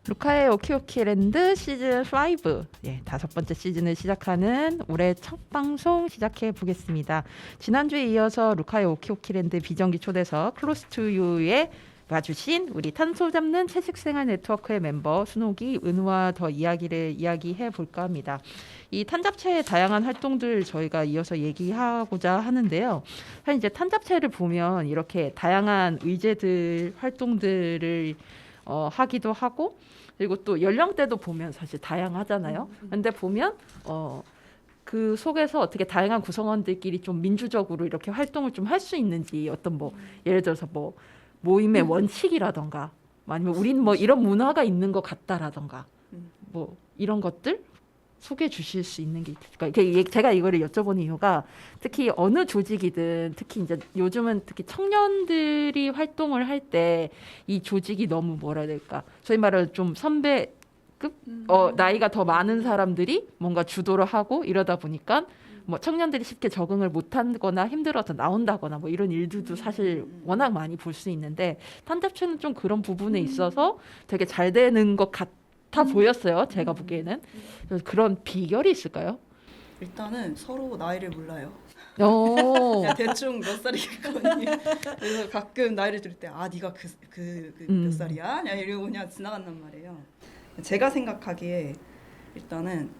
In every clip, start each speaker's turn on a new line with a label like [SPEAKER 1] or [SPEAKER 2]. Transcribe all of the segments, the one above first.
[SPEAKER 1] 루카의 오키오키랜드 시즌 5, 예, 5번째 시즌을 시작하는 올해 첫 방송 시작해 보겠습니다. 지난주에 이어서 루카의 오키오키랜드 비정기 초대석 클로스 투 유에 와주신 우리 탄소 잡는 채식생활 네트워크의 멤버 순옥이 은우와 더 이야기를 이야기해 볼까 합니다. 이 탄잡체의 다양한 활동들 저희가 이어서 얘기하고자 하는데요. 사실 이제 탄잡체를 보면 이렇게 다양한 의제들 활동들을 하기도 하고, 그리고 또 연령대도 보면 사실 다양하잖아요. 근데 보면 그 속에서 어떻게 다양한 구성원들끼리 좀 민주적으로 이렇게 활동을 좀 할 수 있는지, 어떤 뭐 예를 들어서 뭐 모임의 원칙이라던가, 아니면 우린 뭐 이런 문화가 있는 것 같다라던가, 뭐 이런 것들 소개해 주실 수 있는 게 있을까요? 제가 이거를 여쭤보는 이유가, 특히 어느 조직이든 특히 이제 요즘은 특히 청년들이 활동을 할 때 이 조직이 너무 뭐라 해야 될까, 소위 말하는 좀 선배급, 나이가 더 많은 사람들이 뭔가 주도를 하고 이러다 보니까 뭐 청년들이 쉽게 적응을 못하거나 힘들어서 나온다거나 뭐 이런 일들도 사실 워낙 많이 볼 수 있는데, 탄잡체는 좀 그런 부분에 있어서 되게 잘 되는 것 같아 보였어요. 제가 보기에는. 그래서 그런 비결이 있을까요?
[SPEAKER 2] 일단은 서로 나이를 몰라요.
[SPEAKER 1] 오.
[SPEAKER 2] 그냥 대충 몇 살이겠거든요. 그래서 가끔 나이를 들을 때 네가 몇 살이야? 그냥 이러고 그냥 지나간단 말이에요. 제가 생각하기에 일단은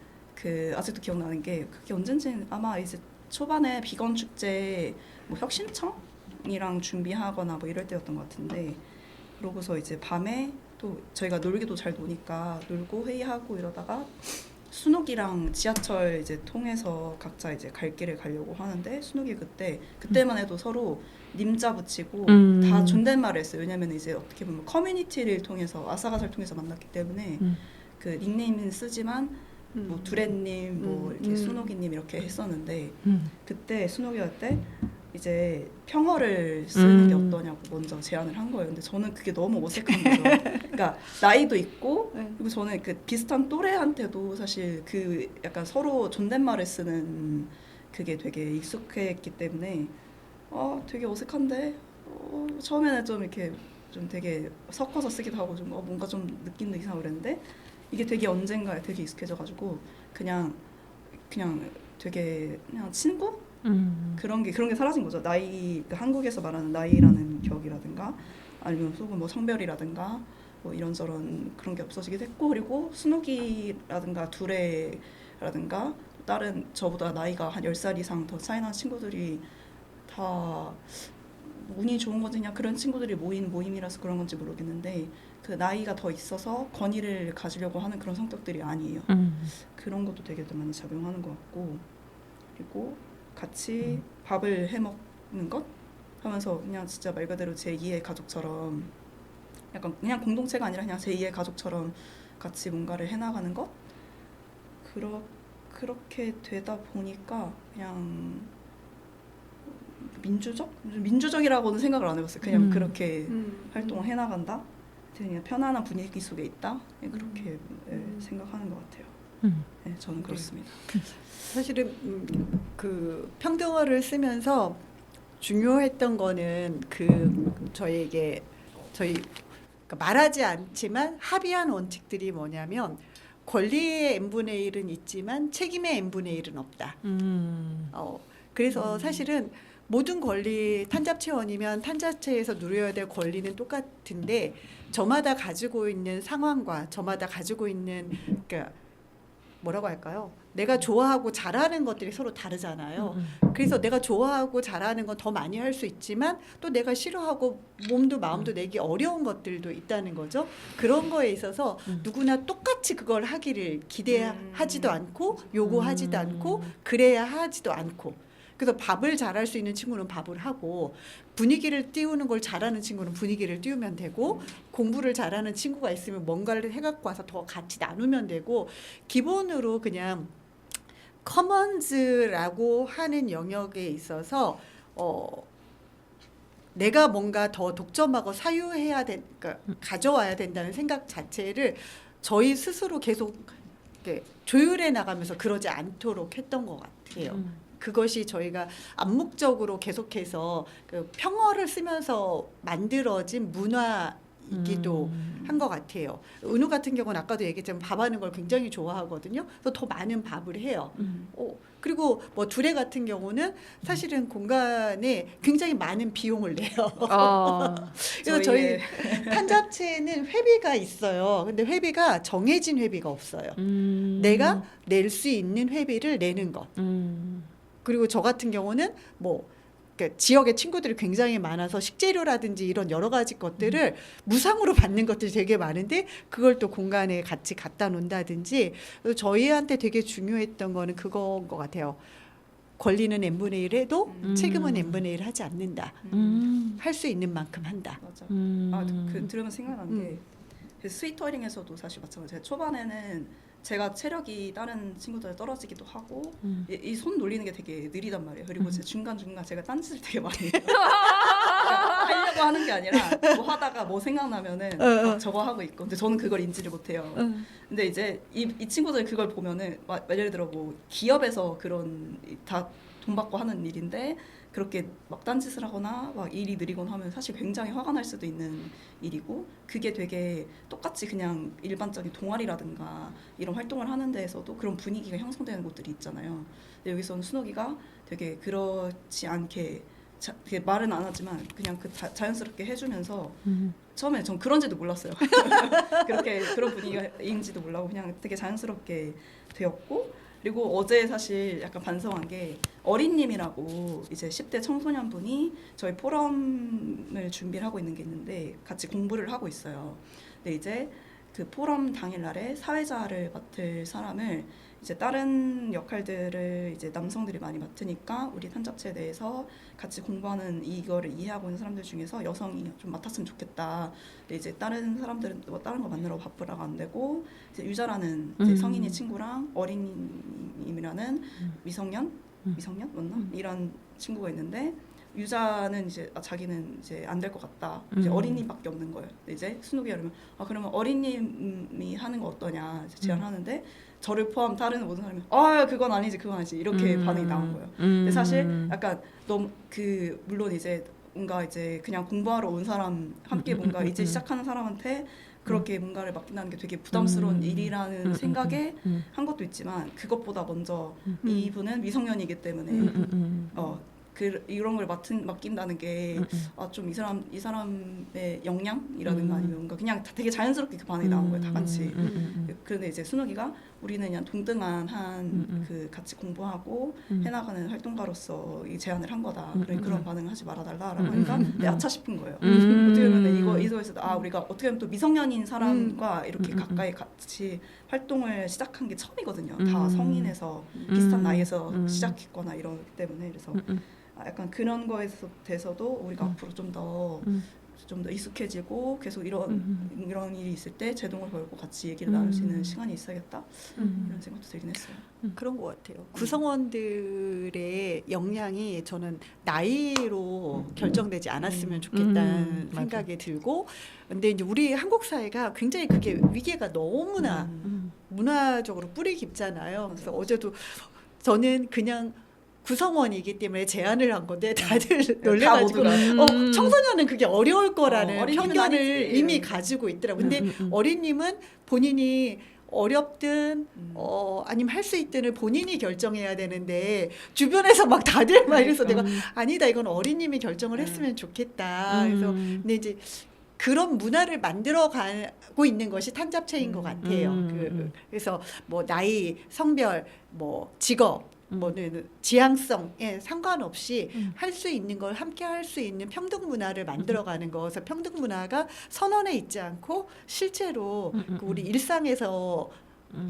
[SPEAKER 2] 아직도 기억나는 게, 그게 언젠지 아마 이제 초반에 비건 축제 뭐 혁신청이랑 준비하거나 뭐 이럴 때였던 것 같은데, 그러고서 이제 밤에 또 저희가 놀기도 잘 노니까 놀고 회의하고 이러다가 순옥이랑 지하철 이제 통해서 각자 이제 갈 길을 가려고 하는데, 순옥이 그때만 해도 서로 님자 붙이고 다 존댓말을 했어요. 왜냐면 이제 어떻게 보면 커뮤니티를 통해서, 아사가사를 통해서 만났기 때문에 그 닉네임은 쓰지만 뭐 두레님, 뭐 이렇게 순옥이님 이렇게 했었는데, 그때 순옥이한테 이제 평어를 쓰는 게 어떠냐고 먼저 제안을 한 거예요. 근데 저는 그게 너무 어색한 거죠. 그러니까 나이도 있고, 그리고 저는 그 비슷한 또래한테도 사실 그 약간 서로 존댓말을 쓰는 그게 되게 익숙했기 때문에 되게 어색한데, 처음에는 좀 이렇게 좀 되게 섞어서 쓰기도 하고 좀 뭔가 좀 느낌도 이상하고 그랬는데, 이게 되게 언젠가에 되게 익숙해져가지고 그냥 되게 그냥 친구? 그런 게 사라진 거죠. 나이, 그 한국에서 말하는 나이라는 격이라든가 아니면 혹은 뭐 성별이라든가 뭐 이런저런 그런 게 없어지기도 했고, 그리고 순옥이라든가 두레라든가 다른 저보다 나이가 한 10살 이상 더 차이 나는 친구들이 다 운이 좋은 건지 그냥 그런 친구들이 모인 모임이라서 그런 건지 모르겠는데, 그 나이가 더 있어서 권위를 가지려고 하는 그런 성격들이 아니에요. 그런 것도 되게 많이 작용하는 것 같고, 그리고 같이 밥을 해 먹는 것 하면서 그냥 진짜 말 그대로 제2의 가족처럼, 약간 그냥 공동체가 아니라 그냥 제2의 가족처럼 같이 뭔가를 해나가는 것, 그렇게 되다 보니까 그냥 민주적이라고는 생각을 안 해봤어요. 그냥 그렇게 활동을 해나간다, 그냥 편안한 분위기 속에 있다, 그렇게 생각하는 것 같아요. 네, 저는 그렇습니다.
[SPEAKER 3] 사실은 그 평등어를 쓰면서 중요했던 거는 저희에게 그러니까 말하지 않지만 합의한 원칙들이 뭐냐면, 권리의 n분의 1은 있지만 책임의 n분의 1은 없다. 그래서 사실은 모든 권리, 탄잡체원이면 탄잡체에서 누려야 될 권리는 똑같은데, 저마다 가지고 있는 상황과 저마다 가지고 있는, 그러니까 뭐라고 할까요? 내가 좋아하고 잘하는 것들이 서로 다르잖아요. 그래서 내가 좋아하고 잘하는 건 더 많이 할 수 있지만, 또 내가 싫어하고 몸도 마음도 내기 어려운 것들도 있다는 거죠. 그런 거에 있어서 누구나 똑같이 그걸 하기를 기대하지도 않고 요구하지도 않고 그래야 하지도 않고, 그래서 밥을 잘할 수 있는 친구는 밥을 하고, 분위기를 띄우는 걸 잘하는 친구는 분위기를 띄우면 되고, 공부를 잘하는 친구가 있으면 뭔가를 해갖고 와서 더 같이 나누면 되고, 기본으로 그냥 커먼즈라고 하는 영역에 있어서 내가 뭔가 더 독점하고 사유해야 그러니까 가져와야 된다는 생각 자체를 저희 스스로 계속 조율해 나가면서 그러지 않도록 했던 것 같아요. 그것이 저희가 암묵적으로 계속해서 그 평어를 쓰면서 만들어진 문화 분위기이기도 한 것 같아요. 은우 같은 경우는 아까도 얘기했지만 밥하는 걸 굉장히 좋아하거든요. 그래서 더 많은 밥을 해요. 그리고 뭐 두레 같은 경우는 사실은 공간에 굉장히 많은 비용을 내요. 그래서 저희 탄잡체에는 회비가 있어요. 근데 회비가 정해진 회비가 없어요. 내가 낼 수 있는 회비를 내는 것. 그리고 저 같은 경우는 뭐 그러니까 지역에 친구들이 굉장히 많아서 식재료라든지 이런 여러 가지 것들을 무상으로 받는 것들이 되게 많은데 그걸 또 공간에 같이 갖다 놓는다든지. 그래서 저희한테 되게 중요했던 거는 그거인 것 같아요. 권리는 n분의 1 해도 책임은 n분의 1 하지 않는다. 할 수 있는 만큼 한다.
[SPEAKER 2] 맞아. 그 들으면 생각난 게 그 스위터링에서도 사실 마찬가지예요. 초반에는 제가 체력이 다른 친구들 떨어지기도 하고 이 손 놀리는 게 되게 느리단 말이에요. 그리고 중간중간 제가 딴짓을 되게 많이 해요. 하려고 하는 게 아니라 뭐 하다가 뭐 생각나면은 저거 하고 있고 근데 저는 그걸 인지를 못해요. 근데 이제 이 친구들 그걸 보면은 예를 들어 뭐 기업에서 그런 다 돈 받고 하는 일인데 그렇게 막 딴짓을 하거나 막 일이 느리거나 하면 사실 굉장히 화가 날 수도 있는 일이고 그게 되게 똑같이 그냥 일반적인 동아리라든가 이런 활동을 하는 데에서도 그런 분위기가 형성되는 곳들이 있잖아요. 근데 여기서는 순옥이가 되게 그렇지 않게 그게 말은 안 하지만 그냥 그 자연스럽게 해주면서 처음에 전 그런지도 몰랐어요. 그렇게 그런 분위기인지도 몰라고 그냥 되게 자연스럽게 되었고 그리고 어제 사실 약간 반성한 게 어린님이라고 이제 10대 청소년분이 저희 포럼을 준비를 하고 있는 게 있는데 같이 공부를 하고 있어요. 근데 이제 그 포럼 당일날에 사회자를 맡을 사람을 이제 다른 역할들을 이제 남성들이 많이 맡으니까 우리 탄잡체에 대해서 같이 공부하는 이거를 이해하고 있는 사람들 중에서 여성이 좀 맡았으면 좋겠다. 근데 이제 다른 사람들은 뭐 다른 거 만나러 바쁘라고 안 되고 이제 유자라는 이제 성인이 친구랑 어린이라는 미성년 맞나? 이런 친구가 있는데 유자는 이제 자기는 이제 안 될 것 같다. 이제 어린이밖에 없는 거예요. 근데 이제 순욱이 그러면 그러면 어린님이 하는 거 어떠냐 이제 제안하는데 저를 포함 다른 모든 사람이 그건 아니지 이렇게 반응이 나온 거예요. 근데 사실 약간 너무 그 물론 이제 뭔가 이제 그냥 공부하러 온 사람 함께 뭔가 이제 시작하는 사람한테 그렇게 뭔가를 맡긴다는 게 되게 부담스러운 일이라는 생각에 한 것도 있지만 그것보다 먼저 이분은 미성년이기 때문에 이런 걸 맡긴다는 게 좀 이 사람의 역량이라든가 아니면 뭔가 그냥 되게 자연스럽게 그 반응이 나온 거예요, 다 같이. 그런데 이제 순욱이가 우리는 그냥 동등한 그 같이 공부하고 해나가는 활동가로서 이 제안을 한 거다. 그런 반응을 하지 말아달라라고 하니까 아차 싶은 거예요. 어떻게 보면 이거에서 우리가 어떻게 보면 또 미성년인 사람과 이렇게 가까이 같이 활동을 시작한 게 처음이거든요. 다 성인에서 비슷한 나이에서 시작했거나 이러기 때문에 그래서 약간 그런 거에 대해서도 우리가 앞으로 좀 더 익숙해지고 계속 이런 일이 있을 때 제동을 걸고 같이 얘기를 나눌 수 있는 시간이 있어야겠다 이런 생각도 들긴 했어요.
[SPEAKER 3] 그런 것 같아요. 구성원들의 역량이 저는 나이로 결정되지 않았으면 좋겠다는 생각이 들고 근데 이제 우리 한국 사회가 굉장히 그게 위계가 너무나 문화적으로 뿌리 깊잖아요. 그래서 어제도 저는 그냥 구성원이기 때문에 제안을 한 건데 다들 놀래가지고 청소년은 그게 어려울 거라는 편견을 이미 가지고 있더라고요. 근데 어린님은 본인이 어렵든 아니면 할 수 있든을 본인이 결정해야 되는데 주변에서 막 다들 막 이래서 내가 아니다 이건 어린님이 결정을 했으면 좋겠다. 그래서 근데 이제 그런 문화를 만들어가고 있는 것이 탄잡체인 것 같아요. 그래서 뭐 나이, 성별, 뭐 직업 뭐는 지향성에 상관없이 할 수 있는 걸 함께 할 수 있는 평등 문화를 만들어가는 거. 그래서 평등 문화가 선언에 있지 않고 실제로 우리 일상에서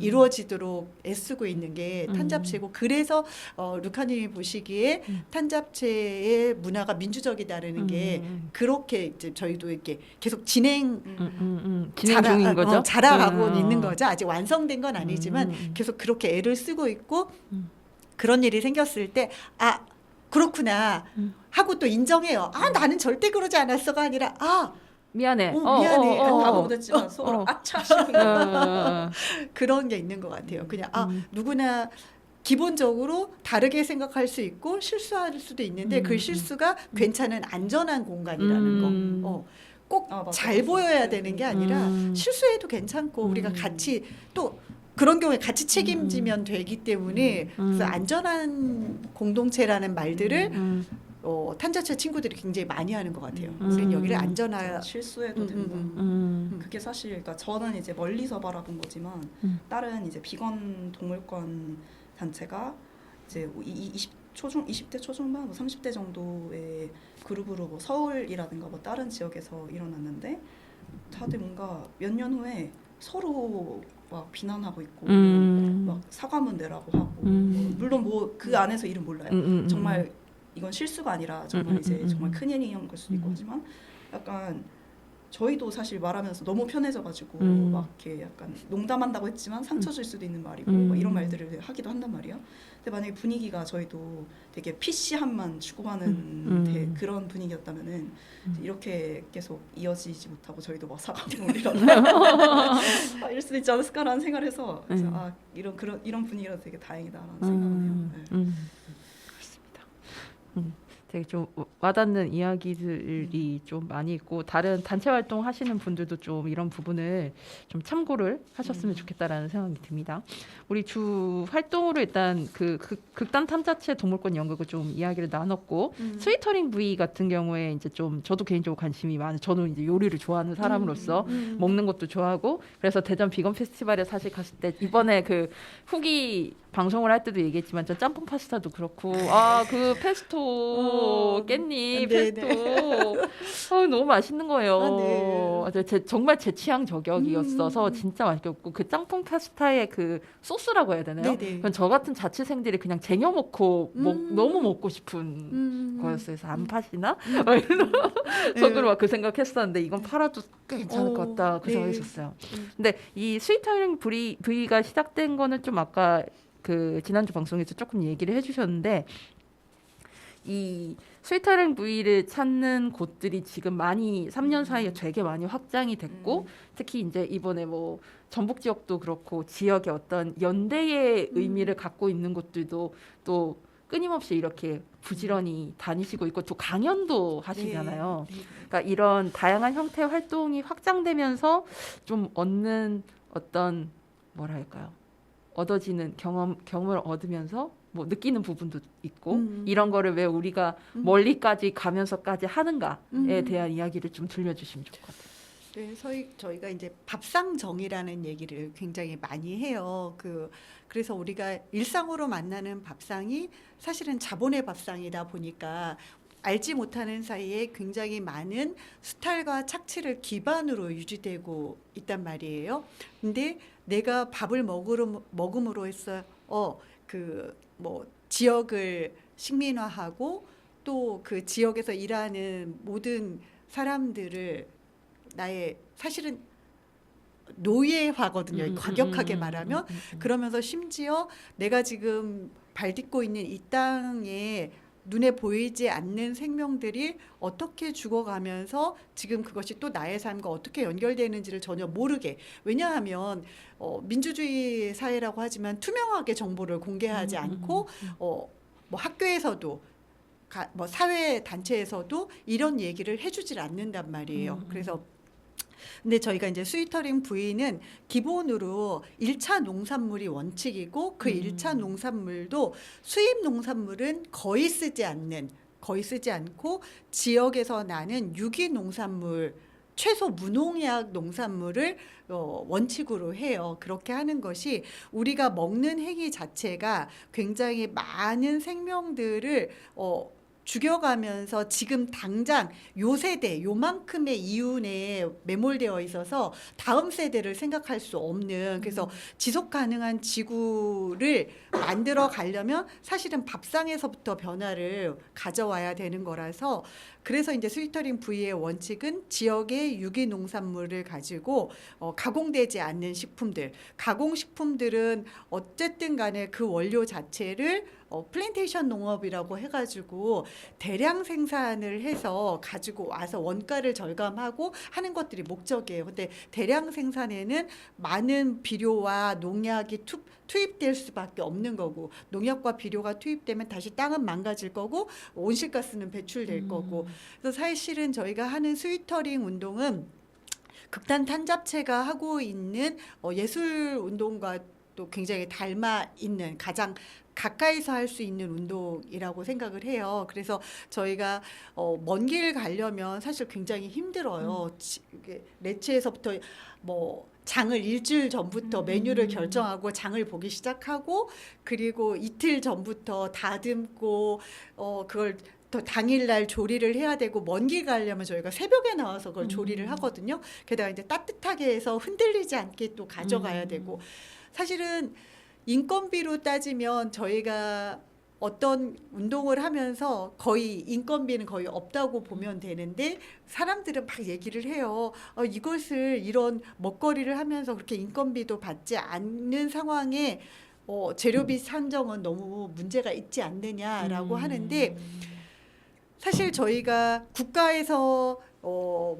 [SPEAKER 3] 이루어지도록 애쓰고 있는 게 탄잡체고 그래서 루카님이 보시기에 탄잡체의 문화가 민주적이다라는 게 그렇게 이제 저희도 이렇게 계속 진행
[SPEAKER 1] 중인 거죠.
[SPEAKER 3] 자라가고 있는 거죠. 아직 완성된 건 아니지만 계속 그렇게 애를 쓰고 있고 그런 일이 생겼을 때 그렇구나 하고 또 인정해요. 나는 절대 그러지 않았어가 아니라
[SPEAKER 1] 미안해.
[SPEAKER 3] 미안해.
[SPEAKER 2] 다 못했지만 속으로 아차 싶은
[SPEAKER 3] 그런 게 있는 것 같아요. 그냥 누구나 기본적으로 다르게 생각할 수 있고 실수할 수도 있는데 그 실수가 괜찮은 안전한 공간이라는 거. 꼭
[SPEAKER 2] 맞아,
[SPEAKER 3] 잘
[SPEAKER 2] 맞아.
[SPEAKER 3] 보여야 되는 게 아니라 실수해도 괜찮고 우리가 같이 또 그런 경우에 같이 책임지면 되기 때문에 그래서 안전한 공동체라는 말들을 탄자체 친구들이 굉장히 많이 하는 것 같아요. 우리는 여기를 안전하
[SPEAKER 2] 실수해도 된다. 그게 사실 그러니까 저는 이제 멀리서 바라본 거지만 다른 이제 비건 동물권 단체가 이제 20대 초중반, 뭐 30대 정도의 그룹으로 뭐 서울이라든가 뭐 다른 지역에서 일어났는데 다들 뭔가 몇 년 후에 서로 막 비난하고 있고 막 사과문 내라고 하고 물론 뭐 그 안에서 일은 몰라요. 정말 이건 실수가 아니라 정말 이제 정말 큰 일인 걸 수도 있고 하지만 약간 저희도 사실 말하면서 너무 편해져가지고 막 이렇게 약간 농담한다고 했지만 상처 줄 수도 있는 말이고 막 이런 말들을 하기도 한단 말이에요. 근데 만약에 분위기가 저희도 되게 PC함만 추구하는 그런 분위기였다면은 이렇게 계속 이어지지 못하고 저희도 막 사과문이라도 이럴 수도 있지 않았을까라는 생각을 해서 그래서 이런 분위기라서 되게 다행이다라는 생각을 해요. 네.
[SPEAKER 1] 그렇습니다. 되게 좀 와닿는 이야기들이 좀 많이 있고 다른 단체 활동 하시는 분들도 좀 이런 부분을 좀 참고를 하셨으면 좋겠다라는 생각이 듭니다. 우리 주 활동으로 일단 그 극단 탐자체 동물권 연극을 좀 이야기를 나눴고 스위터링 V 같은 경우에 이제 좀 저도 개인적으로 관심이 많은 저는 이제 요리를 좋아하는 사람으로서 먹는 것도 좋아하고 그래서 대전 비건 페스티벌에 사실 갔을 때 이번에 그 후기 방송을 할 때도 얘기했지만 저 짬뽕 파스타도 그렇고 그 페스토 깻잎 페스토 너무 맛있는 거예요. 정말 제 취향 저격이었어서 진짜 맛있겠고 그 짬뽕 파스타의 그 소스라고 해야 되나요? 그건 저 같은 자취생들이 그냥 쟁여 먹고 너무 먹고 싶은 거였어요. 그래서 안 파시나? 속으로 막 그 생각했었는데 이건 팔아도 꽤 괜찮을 것 같다 그 생각했었어요. 근데 이 스위터링 V가 시작된 거는 좀 아까 그 지난주 방송에서 조금 얘기를 해주셨는데 이 스위터링 V를 찾는 곳들이 지금 많이 3년 사이에 되게 많이 확장이 됐고 특히 이제 이번에 뭐 전북 지역도 그렇고 지역의 어떤 연대의 의미를 갖고 있는 곳들도 또 끊임없이 이렇게 부지런히 다니시고 있고 또 강연도 하시잖아요. 그러니까 이런 다양한 형태의 활동이 확장되면서 좀 얻는 어떤 뭐랄까요? 얻어지는 경험을 얻으면서 뭐 느끼는 부분도 있고 이런 거를 왜 우리가 멀리까지 가면서까지 하는가에 대한 이야기를 좀 들려주시면 좋을 것 같아요.
[SPEAKER 3] 네, 저희가 이제 밥상정이라는 얘기를 굉장히 많이 해요. 그래서 우리가 일상으로 만나는 밥상이 사실은 자본의 밥상이다 보니까 알지 못하는 사이에 굉장히 많은 수탈과 착취를 기반으로 유지되고 있단 말이에요. 근데 내가 밥을 먹음으로 해서 뭐 지역을 식민화하고 또 그 지역에서 일하는 모든 사람들을 나의 사실은 노예화거든요. 과격하게 말하면 그러면서 심지어 내가 지금 발 딛고 있는 이 땅에 눈에 보이지 않는 생명들이 어떻게 죽어가면서 지금 그것이 또 나의 삶과 어떻게 연결되는지를 전혀 모르게 왜냐하면 민주주의 사회라고 하지만 투명하게 정보를 공개하지 않고 뭐 학교에서도 뭐 사회 단체에서도 이런 얘기를 해주질 않는단 말이에요. 그래서 근데 저희가 이제 스위터링 V는 기본으로 1차 농산물이 원칙이고 그 1차 농산물도 수입 농산물은 거의 쓰지 않고 지역에서 나는 유기 농산물 최소 무농약 농산물을 원칙으로 해요. 그렇게 하는 것이 우리가 먹는 행위 자체가 굉장히 많은 생명들을 죽여가면서 지금 당장 요 세대 요만큼의 이윤에 매몰되어 있어서 다음 세대를 생각할 수 없는 그래서 지속 가능한 지구를 만들어 가려면 사실은 밥상에서부터 변화를 가져와야 되는 거라서 그래서 이제 스위터링 V의 원칙은 지역의 유기 농산물을 가지고 가공되지 않는 식품들 가공식품들은 어쨌든 간에 그 원료 자체를 플랜테이션 농업이라고 해가지고 대량 생산을 해서 가지고 와서 원가를 절감하고 하는 것들이 목적이에요. 근데 대량 생산에는 많은 비료와 농약이 투입될 수밖에 없는 거고, 농약과 비료가 투입되면 다시 땅은 망가질 거고 온실가스는 배출될 거고. 그래서 사실은 저희가 하는 스위터링 운동은 극단 탄잡체가 하고 있는 예술 운동과 또 굉장히 닮아 있는, 가장 가까이서 할 수 있는 운동이라고 생각을 해요. 그래서 저희가 먼 길 가려면 사실 굉장히 힘들어요. 이게 레츠에서부터 뭐 장을 일주일 전부터 메뉴를 결정하고 장을 보기 시작하고, 그리고 이틀 전부터 다듬고 그걸 또 당일날 조리를 해야 되고, 먼 길 가려면 저희가 새벽에 나와서 그걸 조리를 하거든요. 게다가 이제 따뜻하게 해서 흔들리지 않게 또 가져가야 되고, 사실은 인건비로 따지면 저희가 어떤 운동을 하면서 거의 인건비는 거의 없다고 보면 되는데, 사람들은 막 얘기를 해요. 이것을 이런 먹거리를 하면서 그렇게 인건비도 받지 않는 상황에 재료비 산정은 너무 문제가 있지 않느냐라고 하는데, 사실 저희가 국가에서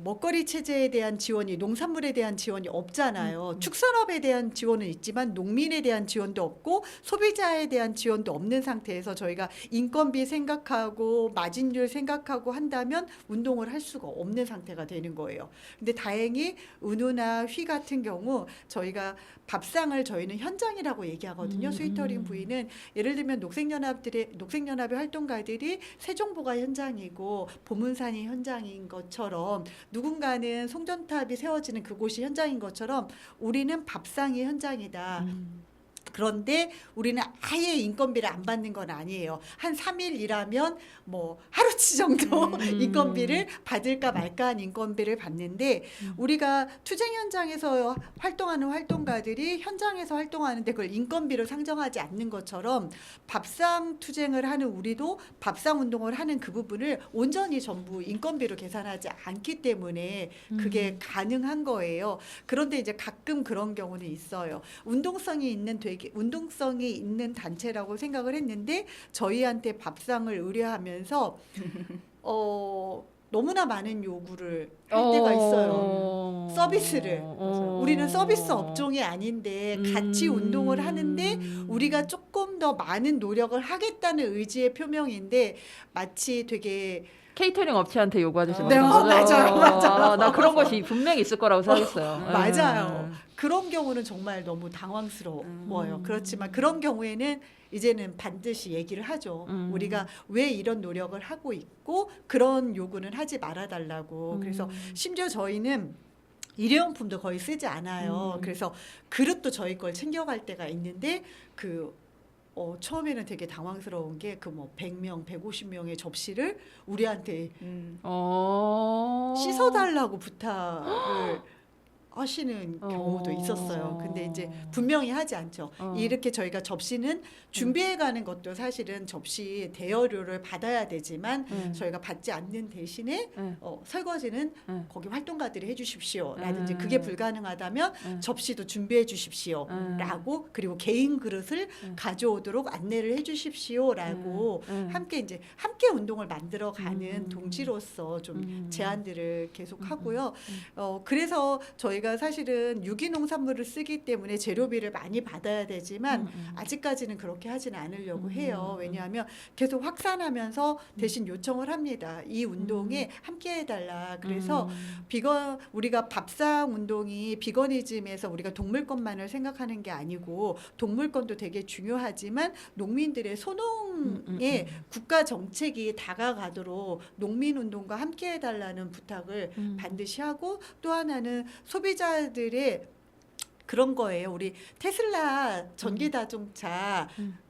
[SPEAKER 3] 먹거리 체제에 대한 지원이, 농산물에 대한 지원이 없잖아요. 축산업에 대한 지원은 있지만 농민에 대한 지원도 없고 소비자에 대한 지원도 없는 상태에서 저희가 인건비 생각하고 마진율 생각하고 한다면 운동을 할 수가 없는 상태가 되는 거예요. 근데 다행히 은우나 휘 같은 경우 저희가 밥상을 저희는 현장이라고 얘기하거든요. 스위터링 부위는 예를 들면 녹색연합의 활동가들이 세종보가 현장이고 보문산이 현장인 것처럼, 누군가는 송전탑이 세워지는 그곳이 현장인 것처럼 우리는 밥상이 현장이다. 그런데 우리는 아예 인건비를 안 받는 건 아니에요. 한 3일 일하면 뭐 하루치 정도 인건비를 받을까 말까 한 인건비를 받는데, 우리가 투쟁 현장에서 활동하는 활동가들이 현장에서 활동하는데 그걸 인건비로 상정하지 않는 것처럼, 밥상 투쟁을 하는 우리도 밥상 운동을 하는 그 부분을 온전히 전부 인건비로 계산하지 않기 때문에 그게 가능한 거예요. 그런데 이제 가끔 그런 경우는 있어요. 운동성이 있는 단체라고 생각을 했는데 저희한테 밥상을 의뢰하면서 너무나 많은 요구를 할 때가 있어요. 서비스를. 우리는 서비스 업종이 아닌데 같이 운동을 하는데 우리가 조금 더 많은 노력을 하겠다는 의지의 표명인데, 마치 되게
[SPEAKER 1] 케이터링 업체한테 요구하듯이
[SPEAKER 3] 네,
[SPEAKER 1] 말하는 거죠.
[SPEAKER 3] 맞아요.
[SPEAKER 1] 나 그런 것이 분명히 있을 거라고 생각했어요.
[SPEAKER 3] 맞아요. 그런 경우는 정말 너무 당황스러워요. 그렇지만 그런 경우에는 이제는 반드시 얘기를 하죠. 우리가 왜 이런 노력을 하고 있고 그런 요구는 하지 말아달라고. 그래서 심지어 저희는 일회용품도 거의 쓰지 않아요. 그래서 그릇도 저희 걸 챙겨갈 때가 있는데, 처음에는 되게 당황스러운 게 그 뭐 100명, 150명의 접시를 우리한테 씻어달라고 부탁을 하시는 경우도 있었어요. 근데 이제 분명히 하지 않죠. 이렇게 저희가 접시는 준비해가는 것도 사실은 접시 대여료를 받아야 되지만 저희가 받지 않는 대신에 설거지는 거기 활동가들이 해주십시오 라든지, 그게 불가능하다면 접시도 준비해 주십시오 라고, 그리고 개인 그릇을 가져오도록 안내를 해 주십시오 라고 함께 운동을 만들어가는 동지로서 좀 제안들을 계속 하고요. 그래서 저희가 사실은 유기농산물을 쓰기 때문에 재료비를 많이 받아야 되지만 아직까지는 그렇게 하지는 않으려고 해요. 왜냐하면 계속 확산하면서 대신 요청을 합니다. 이 운동에 함께 해달라. 그래서 우리가 밥상 운동이 비거니즘에서 우리가 동물권만을 생각하는 게 아니고, 동물권도 되게 중요하지만 농민들의 소농에 국가 정책이 다가가도록 농민 운동과 함께 해달라는 부탁을 반드시 하고, 또 하나는 소비자들의 그런 거예요. 우리 테슬라 전기자동차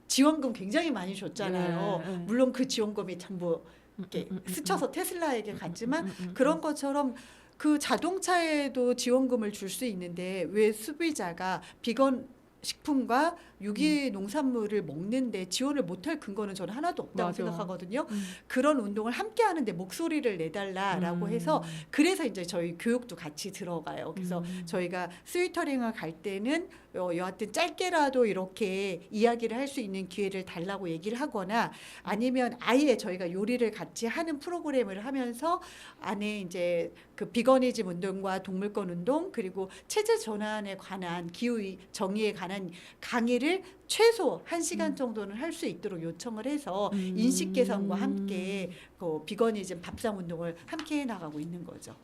[SPEAKER 3] 지원금 굉장히 많이 줬잖아요. 물론 그 지원금이 전부 이렇게 스쳐서 테슬라에게 갔지만 그런 것처럼 그 자동차에도 지원금을 줄 수 있는데 왜 소비자가 비건 식품과 유기 농산물을 먹는데 지원을 못할 근거는 저는 하나도 없다고
[SPEAKER 1] 맞아.
[SPEAKER 3] 생각하거든요. 그런 운동을 함께 하는데 목소리를 내달라라고 해서 그래서 이제 저희 교육도 같이 들어가요. 그래서 저희가 스위터링을 갈 때는 여하튼 짧게라도 이렇게 이야기를 할 수 있는 기회를 달라고 얘기를 하거나 아니면 아예 저희가 요리를 같이 하는 프로그램을 하면서 안에 이제 그 비거니즘 운동과 동물권 운동 그리고 체제 전환에 관한 기후 정의에 관한 강의를 최소 1시간 정도는 할 수 있도록 요청을 해서 인식 개선과 함께 그 비거니즘 밥상 운동을 함께 해 나가고 있는 거죠.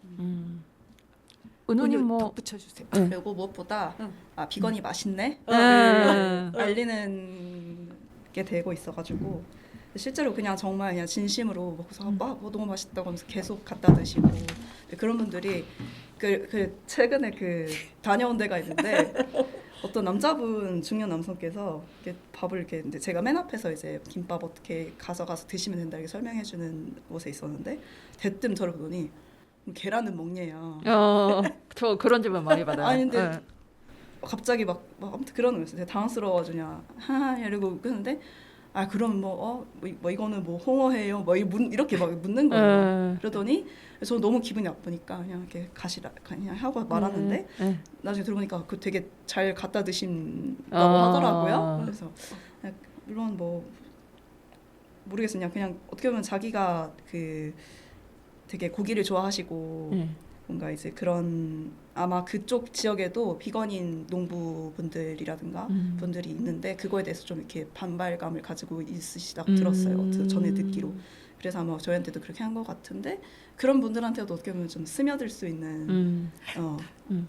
[SPEAKER 1] 은우님 뭐
[SPEAKER 3] 덧붙여 주세요.
[SPEAKER 2] 그리고 무엇보다
[SPEAKER 3] 응.
[SPEAKER 2] 아 비건이 맛있네
[SPEAKER 1] 네.
[SPEAKER 2] 알리는 게 되고 있어가지고 실제로 그냥 정말 그냥 진심으로 먹고서 너무 맛있다고 하면서 계속 갖다 드시고 그런 분들이 그 최근에 그 다녀온 데가 있는데 어떤 남자분 중년 남성께서 이렇게 밥을 이렇게 이제 제가 맨 앞에서 이제 김밥 어떻게 가져가서 드시면 된다 이렇게 설명해주는 곳에 있었는데 대뜸 저를 보더니 계란은 먹냐요.
[SPEAKER 1] 저 그런 질문 많이 받아요.
[SPEAKER 2] 아니 근데
[SPEAKER 1] 네.
[SPEAKER 2] 갑자기 막 아무튼 그러는 거였어요. 되게 당황스러워가지고 그냥 하하 이러고 그러는데 아 그럼 뭐 이거는 뭐 홍어해요 뭐 이렇게 막 묻는 거예요. 그러더니 저 너무 기분이 나쁘니까 그냥 이렇게 가시라 그냥 하고 말았는데 나중에 들어보니까 그 되게 잘 갖다 드신다고 하더라고요. 그래서 물론 뭐 모르겠어요. 그냥 어떻게 보면 자기가 그 되게 고기를 좋아하시고 뭔가 이제 그런 아마 그쪽 지역에도 비건인 농부분들이라든가 분들이 있는데 그거에 대해서 좀 이렇게 반발감을 가지고 있으시다고 들었어요. 전에 듣기로. 그래서 아마 저희한테도 그렇게 한 것 같은데 그런 분들한테도 어떻게 보면 좀 스며들 수 있는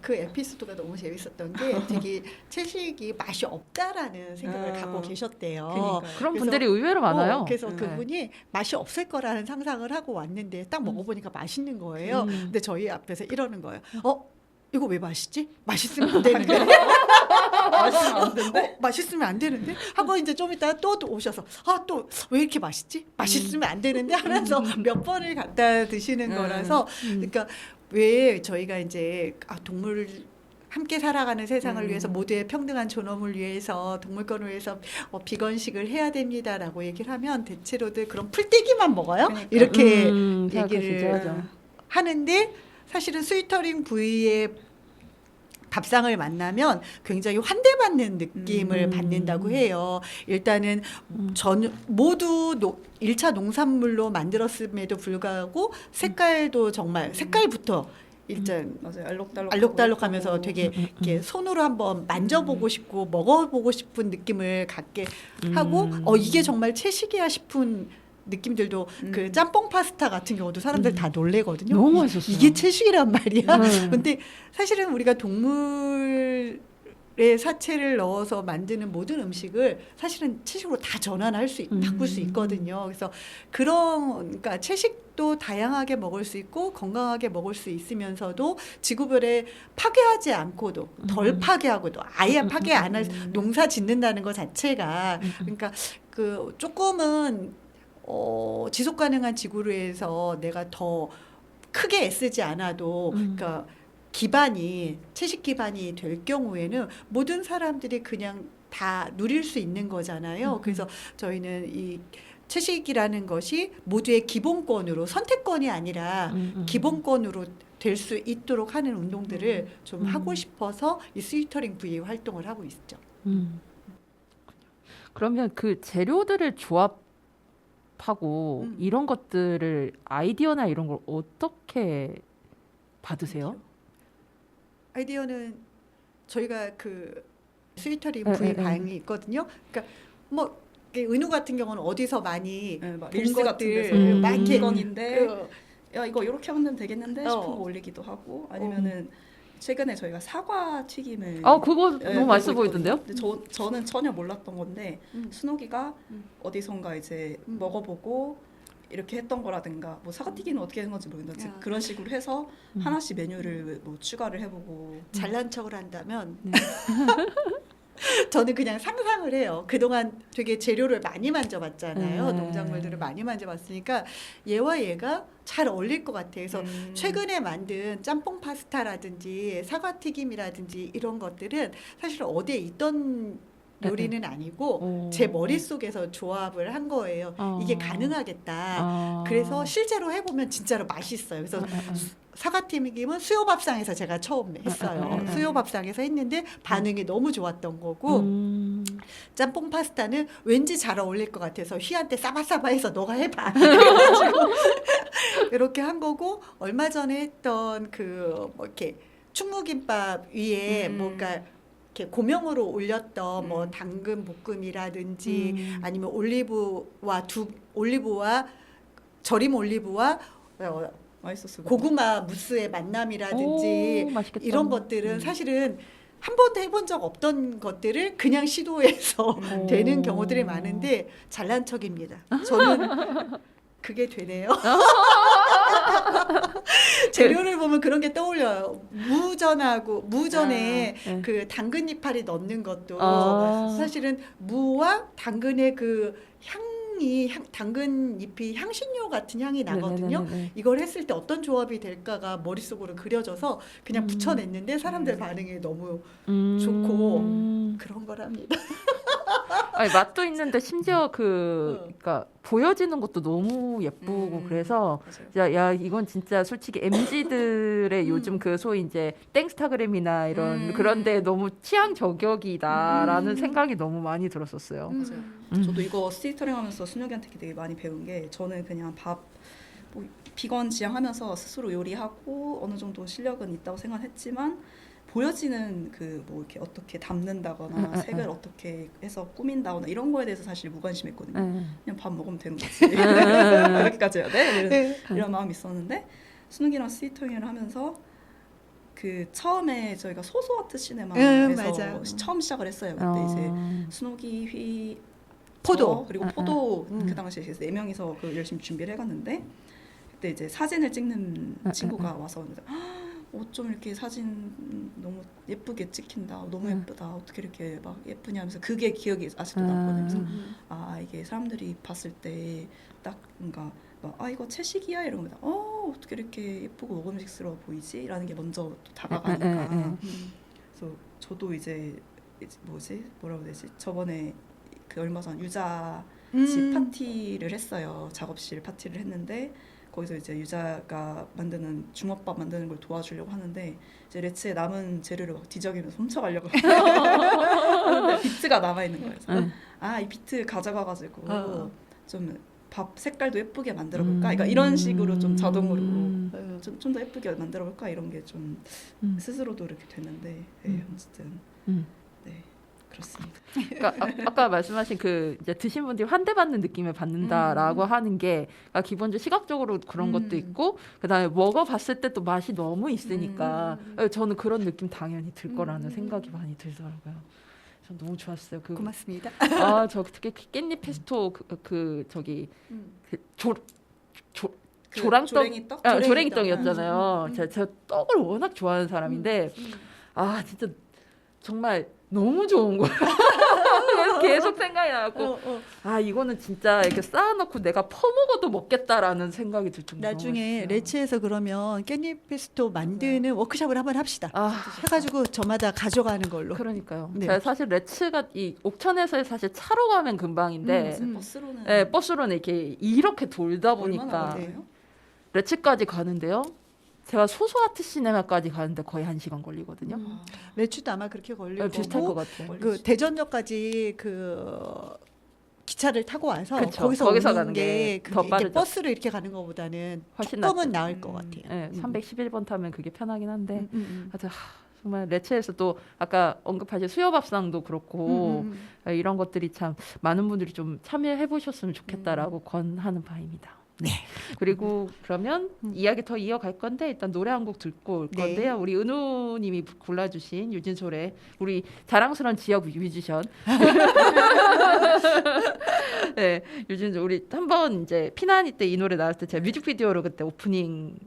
[SPEAKER 3] 그 에피소드가 너무 재밌었던 게 되게 채식이 맛이 없다라는 생각을 갖고 계셨대요.
[SPEAKER 2] 그러니까요.
[SPEAKER 1] 그런
[SPEAKER 3] 그래서,
[SPEAKER 1] 분들이 의외로 많아요.
[SPEAKER 3] 그래서 그분이 맛이 없을 거라는 상상을 하고 왔는데 딱 먹어보니까 맛있는 거예요. 근데 저희 앞에서 이러는 거예요. 이거 왜 맛있지? 맛있으면 안 되는데.
[SPEAKER 2] 맛있으면 안 된대.
[SPEAKER 3] 맛있으면 안 되는데 하고 이제 좀 이따 또 오셔서 또 왜 이렇게 맛있지? 맛있으면 안 되는데 하면서 몇 번을 갖다 드시는 거라서 그러니까 왜 저희가 이제 동물 함께 살아가는 세상을 위해서 모두의 평등한 존엄을 위해서 동물권을 위해서 비건식을 해야 됩니다라고 얘기를 하면 대체로들 그런 풀떼기만 먹어요.
[SPEAKER 2] 그러니까.
[SPEAKER 3] 이렇게
[SPEAKER 1] 생각할 수
[SPEAKER 3] 얘기를
[SPEAKER 1] 있죠.
[SPEAKER 3] 하는데 사실은 스위터링 부위의 밥상을 만나면 굉장히 환대받는 느낌을 받는다고 해요. 일단은 모두 1차 농산물로 만들었음에도 불구하고 색깔도 정말 색깔부터 일단
[SPEAKER 2] 맞아요.
[SPEAKER 3] 알록달록하면서 되게 이렇게 손으로 한번 만져보고 싶고 먹어보고 싶은 느낌을 갖게 하고 이게 정말 채식이야 싶은 느낌들도 그 짬뽕 파스타 같은 경우도 사람들 다 놀래거든요.
[SPEAKER 1] 너무 맛있었어요.
[SPEAKER 3] 이게 채식이란 말이야. 근데 사실은 우리가 동물의 사체를 넣어서 만드는 모든 음식을 사실은 채식으로 다 전환할 수 바꿀 수 있거든요. 그래서 그러니까 채식도 다양하게 먹을 수 있고 건강하게 먹을 수 있으면서도 지구별에 파괴하지 않고도 덜 파괴하고도 아예 파괴 안 할 농사 짓는다는 것 자체가 그러니까 그 조금은 지속 가능한 지구를 위해서 내가 더 크게 애쓰지 않아도 그러니까 기반이 채식 기반이 될 경우에는 모든 사람들이 그냥 다 누릴 수 있는 거잖아요. 그래서 저희는 이 채식이라는 것이 모두의 기본권으로 선택권이 아니라 기본권으로 될 수 있도록 하는 운동들을 좀 하고 싶어서 이 스위터링 부위 활동을 하고 있죠.
[SPEAKER 1] 그러면 그 재료들을 조합하고 이런 것들을 아이디어나 이런 걸 어떻게 받으세요?
[SPEAKER 3] 아이디어는 저희가 그 스위터링 부위 방이 있거든요. 그러니까 뭐 은우 같은 경우는 어디서 많이
[SPEAKER 2] 막
[SPEAKER 3] 본
[SPEAKER 2] 릴스 같은
[SPEAKER 3] 것들
[SPEAKER 2] 데서
[SPEAKER 3] 막 이렇게
[SPEAKER 2] 건인데 야 이거 이렇게 하면 되겠는데 싶은 거 올리기도 하고 아니면은 최근에 저희가 사과 튀김을
[SPEAKER 1] 그거 너무 맛있어
[SPEAKER 2] 하고
[SPEAKER 1] 보이던데요?
[SPEAKER 2] 근데 저는 전혀 몰랐던 건데 순옥이가 어디선가 이제 먹어보고 이렇게 했던 거라든가 뭐 사과 튀김은 어떻게 한 건지 모르겠는데 그런 식으로 해서 하나씩 메뉴를 뭐 추가를 해보고
[SPEAKER 3] 잘난 척을 한다면 저는 그냥 상상을 해요. 그동안 되게 재료를 많이 만져봤잖아요. 농작물들을 많이 만져봤으니까 얘와 얘가 잘 어울릴 것 같아요. 그래서 최근에 만든 짬뽕 파스타라든지 사과튀김이라든지 이런 것들은 사실 어디에 있던 요리는 아니고 제 머릿속에서 조합을 한 거예요. 이게 가능하겠다. 그래서 실제로 해보면 진짜로 맛있어요. 그래서 사과튀김은 수요밥상에서 제가 처음 했어요. 수요밥상에서 했는데 반응이 너무 좋았던 거고 짬뽕 파스타는 왠지 잘 어울릴 것 같아서 휘한테 싸바싸바해서 너가 해봐. 그래가지고 이렇게 한 거고 얼마 전에 했던 그 뭐 이렇게 충무김밥 위에 뭔가 이렇게 고명으로 올렸던 뭐 당근 볶음이라든지 아니면 올리브와 절임 올리브와
[SPEAKER 2] 맛있었어요.
[SPEAKER 3] 고구마 무스의 만남이라든지
[SPEAKER 1] 맛있겠다.
[SPEAKER 3] 이런 것들은 사실은 한 번도 해본 적 없던 것들을 그냥 시도해서 되는 경우들이 많은데 잘난 척입니다. 저는 그게 되네요. 재료를 보면 그런 게 떠올려요. 무전에 그 당근 이파리 넣는 것도 사실은 무와 당근의 그 당근 잎이 향신료 같은 향이 나거든요.
[SPEAKER 1] 네네네네.
[SPEAKER 3] 이걸 했을 때 어떤 조합이 될까가 머릿속으로 그려져서 그냥 붙여냈는데 사람들 반응이 너무 좋고 그런 거랍니다.
[SPEAKER 1] 아니, 맛도 있는데 심지어 그러니까 보여지는 것도 너무 예쁘고 그래서 야 이건 진짜 솔직히 MZ들의 요즘 그 소위 이제 땡스타그램이나 이런 그런데 너무 취향 저격이다라는 생각이 너무 많이 들었었어요.
[SPEAKER 2] 맞아요. 저도 이거 스티터링하면서 순혁이한테 되게 많이 배운 게 저는 그냥 뭐 비건 지향하면서 스스로 요리하고 어느 정도 실력은 있다고 생각했지만 보여지는 그 뭐 이렇게 어떻게 담는다거나 색을 어떻게 해서 꾸민다거나 이런 거에 대해서 사실 무관심했거든요. 그냥 밥 먹으면 되는 거지. 이렇게까지 해야 돼? 이런 마음이 있었는데 순욱이랑 스위토잉을 하면서 그 처음에 저희가 소소아트 시네마에서 처음 시작을 했어요. 그때 이제 순욱이, 휘,
[SPEAKER 3] 포도
[SPEAKER 2] 그리고 포도 그 당시에 4명이서 그 열심히 준비를 해갔는데 그때 이제 사진을 찍는 친구가 와서 어쩜 이렇게 사진 너무 예쁘게 찍힌다. 너무 예쁘다. 어떻게 이렇게 막 예쁘냐 하면서 그게 기억이 아직도 남거든요. 그래서 이게 사람들이 봤을 때 딱 뭔가 이거 채식이야 이런 거다. 어떻게 이렇게 예쁘고 먹음직스러워 보이지? 라는 게 먼저 또 다가가니까. 그래서 저도 이제 뭐라고 해야 되지? 저번에 그 얼마 전 유자 집 파티를 했어요. 작업실 파티를 했는데 거기서 이제 유자가 만드는 중업밥 만드는 걸 도와주려고 하는데 이제 레츠에 남은 재료를 막 뒤적이면서 훔쳐가려고 하는데 비트가 남아 있는 거예요. 그래서 이 비트 가져가가지고 좀 밥 색깔도 예쁘게 만들어 볼까? 그러니까 이런 식으로 좀 자동으로 좀 더 예쁘게 만들어 볼까? 이런 게 좀 스스로도 이렇게 됐는데 어쨌든 네. 그렇습니다.
[SPEAKER 1] 그러니까 아까 말씀하신 그 이제 드신 분들이 환대받는 느낌을 받는다라고 하는 게 그러니까 기본적으로 시각적으로 그런 것도 있고 그다음에 먹어봤을 때 또 맛이 너무 있으니까 저는 그런 느낌 당연히 들 거라는 생각이 많이 들더라고요. 전 너무 좋았어요.
[SPEAKER 3] 고맙습니다.
[SPEAKER 1] 저 특히 깻잎 페스토 조랑떡
[SPEAKER 2] 조랭이떡?
[SPEAKER 1] 조랭이떡이었잖아요. 제가 떡을 워낙 좋아하는 사람인데 진짜 정말 너무 좋은 거예요. 그래서 계속 생각이 나고 이거는 진짜 이렇게 쌓아놓고 내가 퍼먹어도 먹겠다라는 생각이 들 정도로
[SPEAKER 3] 나중에 레츠에서 그러면 깻잎 페스토 만드는 워크숍을 한번 합시다. 해가지고 저마다 가져가는 걸로.
[SPEAKER 1] 그러니까요.
[SPEAKER 3] 네.
[SPEAKER 1] 제가 사실 레츠가 이 옥천에서 사실 차로 가면 금방인데 버스로는 이렇게 돌다 보니까 레츠까지 가는데요. 제가 소소아트 시네마까지 가는데 거의 1시간 걸리거든요.
[SPEAKER 3] 레츠도 아마 그렇게 걸릴
[SPEAKER 1] 비슷할 것
[SPEAKER 3] 거고
[SPEAKER 1] 같아요.
[SPEAKER 3] 그 대전역까지 그 기차를 타고 와서 거기서
[SPEAKER 1] 가는
[SPEAKER 3] 오는 게
[SPEAKER 1] 더 빠르죠.
[SPEAKER 3] 버스로 이렇게 가는 것보다는
[SPEAKER 1] 훨씬
[SPEAKER 3] 조금은
[SPEAKER 1] 낫죠.
[SPEAKER 3] 나을 것 같아요.
[SPEAKER 1] 네, 311번 타면 그게 편하긴 한데 하여튼 정말 레츠에서 또 아까 언급하신 수요밥상도 그렇고 이런 것들이 참 많은 분들이 좀 참여해 보셨으면 좋겠다라고 권하는 바입니다. 네. 그리고 그러면 이야기 더 이어갈 건데 일단 노래 한 곡 듣고 올 건데요. 우리 은우님이 골라주신 유진솔의 우리 자랑스러운 지역 뮤지션. 네, 유진솔 우리 한번 이제 피나니 때 이 노래 나왔을 때 제가 뮤직비디오로 그때 오프닝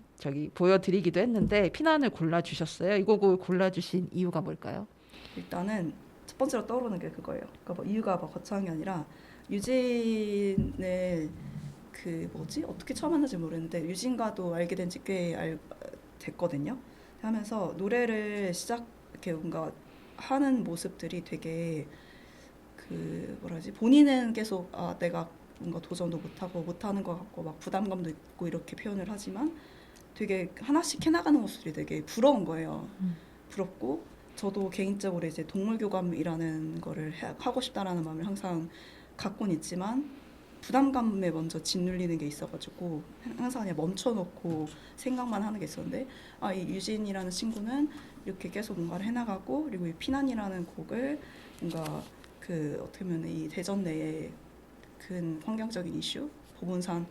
[SPEAKER 1] 보여드리기도 했는데 피난을 골라주셨어요. 이 곡을 골라주신 이유가 뭘까요?
[SPEAKER 2] 일단은 첫 번째로 떠오르는 게 그거예요. 그러니까 뭐 이유가 뭐 거창한 게 아니라 유진을 그 뭐지 어떻게 처음 만났지 모르겠는데 유진과도 알게 된 지 꽤 됐거든요. 하면서 노래를 이렇게 뭔가 하는 모습들이 되게 그 뭐라지 본인은 계속 내가 뭔가 도전도 못하는 것 같고 막 부담감도 있고 이렇게 표현을 하지만 되게 하나씩 해나가는 모습이 되게 부러운 거예요. 부럽고 저도 개인적으로 이제 동물교감이라는 거를 하고 싶다라는 마음을 항상 갖고는 있지만 부담감에 먼저 짓눌리는 게 있어가지고 항상 그냥 멈춰놓고 생각만 하는 게 있었는데 이 유진이라는 친구는 이렇게 계속 뭔가를 해나가고 그리고 이 피난이라는 곡을 뭔가 그 어떻게 보면 이 대전 내에 큰 환경적인 이슈, 보문산